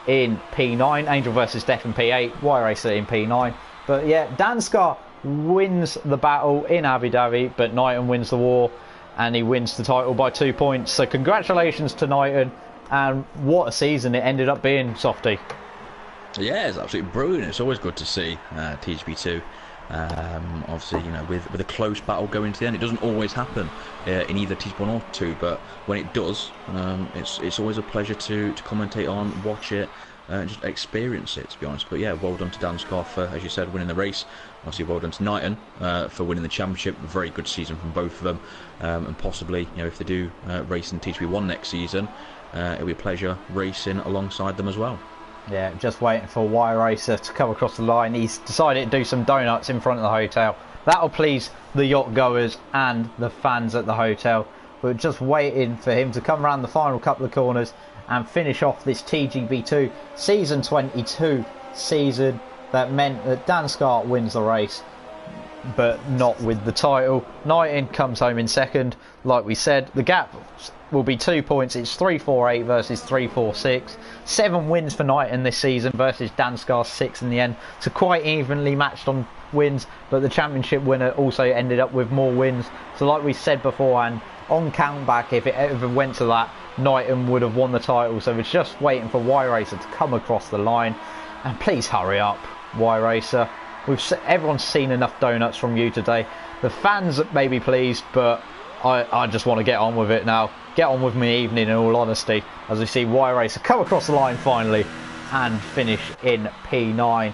in P9. Angel versus Def in P8. YRS in P9. But yeah, Danskar wins the battle in Abu Dhabi, but Knighton wins the war. And he wins the title by 2 points. So congratulations to Knighton. And what a season it ended up being, Softy. Yeah, it's absolutely brilliant. It's always good to see TGB2. Obviously, you know, with a close battle going to the end, it doesn't always happen in either TGB1 or 2, but when it does, it's always a pleasure to commentate on, watch it, and just experience it, to be honest. But yeah, well done to Dan Scarf for, as you said, winning the race. Obviously, well done to Knighton for winning the championship. Very good season from both of them, and possibly, you know, if they do race in TGB1 next season, it'll be a pleasure racing alongside them as well. Yeah, just waiting for Y Racer to come across the line. He's decided to do some donuts in front of the hotel. That'll please the yacht goers and the fans at the hotel. We're just waiting for him to come around the final couple of corners and finish off this TGB2 Season 22 season. That meant that Dan Scott wins the race, but not with the title. Knighton comes home in second. Like we said, the gap will be 2 points. It's 3-4-8 versus 3-4-6. 7 wins for Knighton this season versus Danskar's 6 in the end. So quite evenly matched on wins, but the championship winner also ended up with more wins. So like we said beforehand, on countback, if it ever went to that, Knighton would have won the title. So it's just waiting for Y Racer to come across the line. And please hurry up, Y Racer. Everyone's seen enough donuts from you today. The fans may be pleased, but I just want to get on with it now. Get on with my evening, in all honesty, as we see Y Racer come across the line finally and finish in P9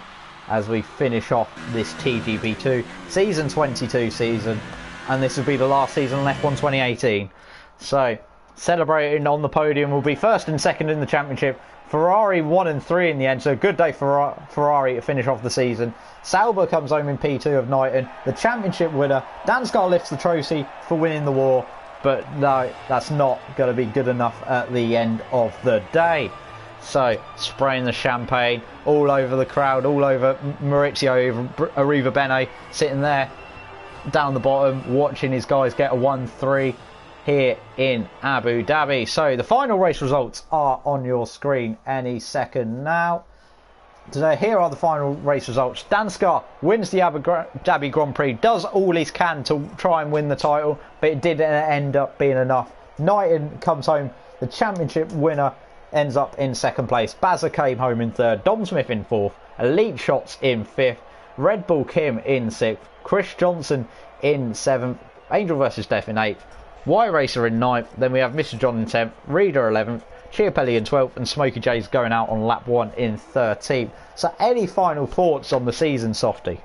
as we finish off this TGB2 Season 22 season. And this will be the last season on F1 2018. So, celebrating on the podium will be first and second in the championship. Ferrari 1 and 3 in the end, so a good day for Ferrari to finish off the season. Sauber comes home in P2 of Knighton, the championship winner. Dansgar lifts the trophy for winning the war, but no, that's not going to be good enough at the end of the day. So, spraying the champagne all over the crowd, all over Maurizio Arrivabene, sitting there down the bottom, watching his guys get a 1-3. Here in Abu Dhabi. So the final race results are on your screen any second now. Today, here are the final race results. Danskar wins the Abu Dhabi Grand Prix, does all he can to try and win the title, but it didn't end up being enough. Knighton comes home, the championship winner ends up in second place. Bazza came home in third, Dom Smith in fourth, Elite Shots in fifth, Red Bull Kim in sixth, Chris Johnson in seventh, Angel versus Def in eighth, Y Racer in 9th, then we have Mr. John in 10th, Reader 11th, Chiapelli in 12th, and Smokey J's going out on lap 1 in 13th. So any final thoughts on the season, Softy?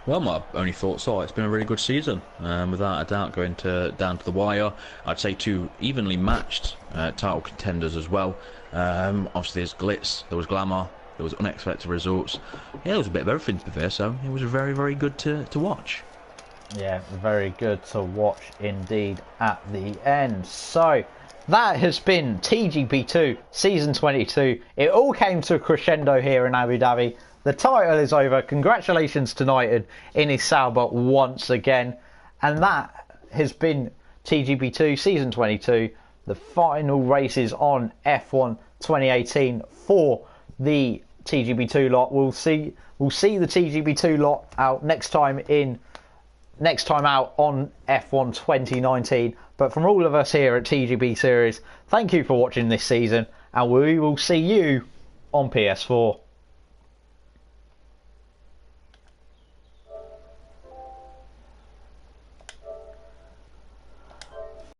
Well, my only thoughts are it's been a really good season, without a doubt, going down to the wire. I'd say 2 evenly matched title contenders as well. Obviously there's glitz, there was glamour, there was unexpected results. Yeah, there was a bit of everything to be fair, so it was very, very good to watch. Yeah, very good to watch indeed at the end. So that has been TGB2 Season 22. It all came to a crescendo here in Abu Dhabi. The title is over. Congratulations to Knighton in his Sauber once again. And that has been TGB2 Season 22. The final races on F1 2018 for the TGB2 lot. We'll see the TGB2 lot out next time out on F1 2019. But from all of us here at TGB Series, thank you for watching this season, and we will see you on PS4.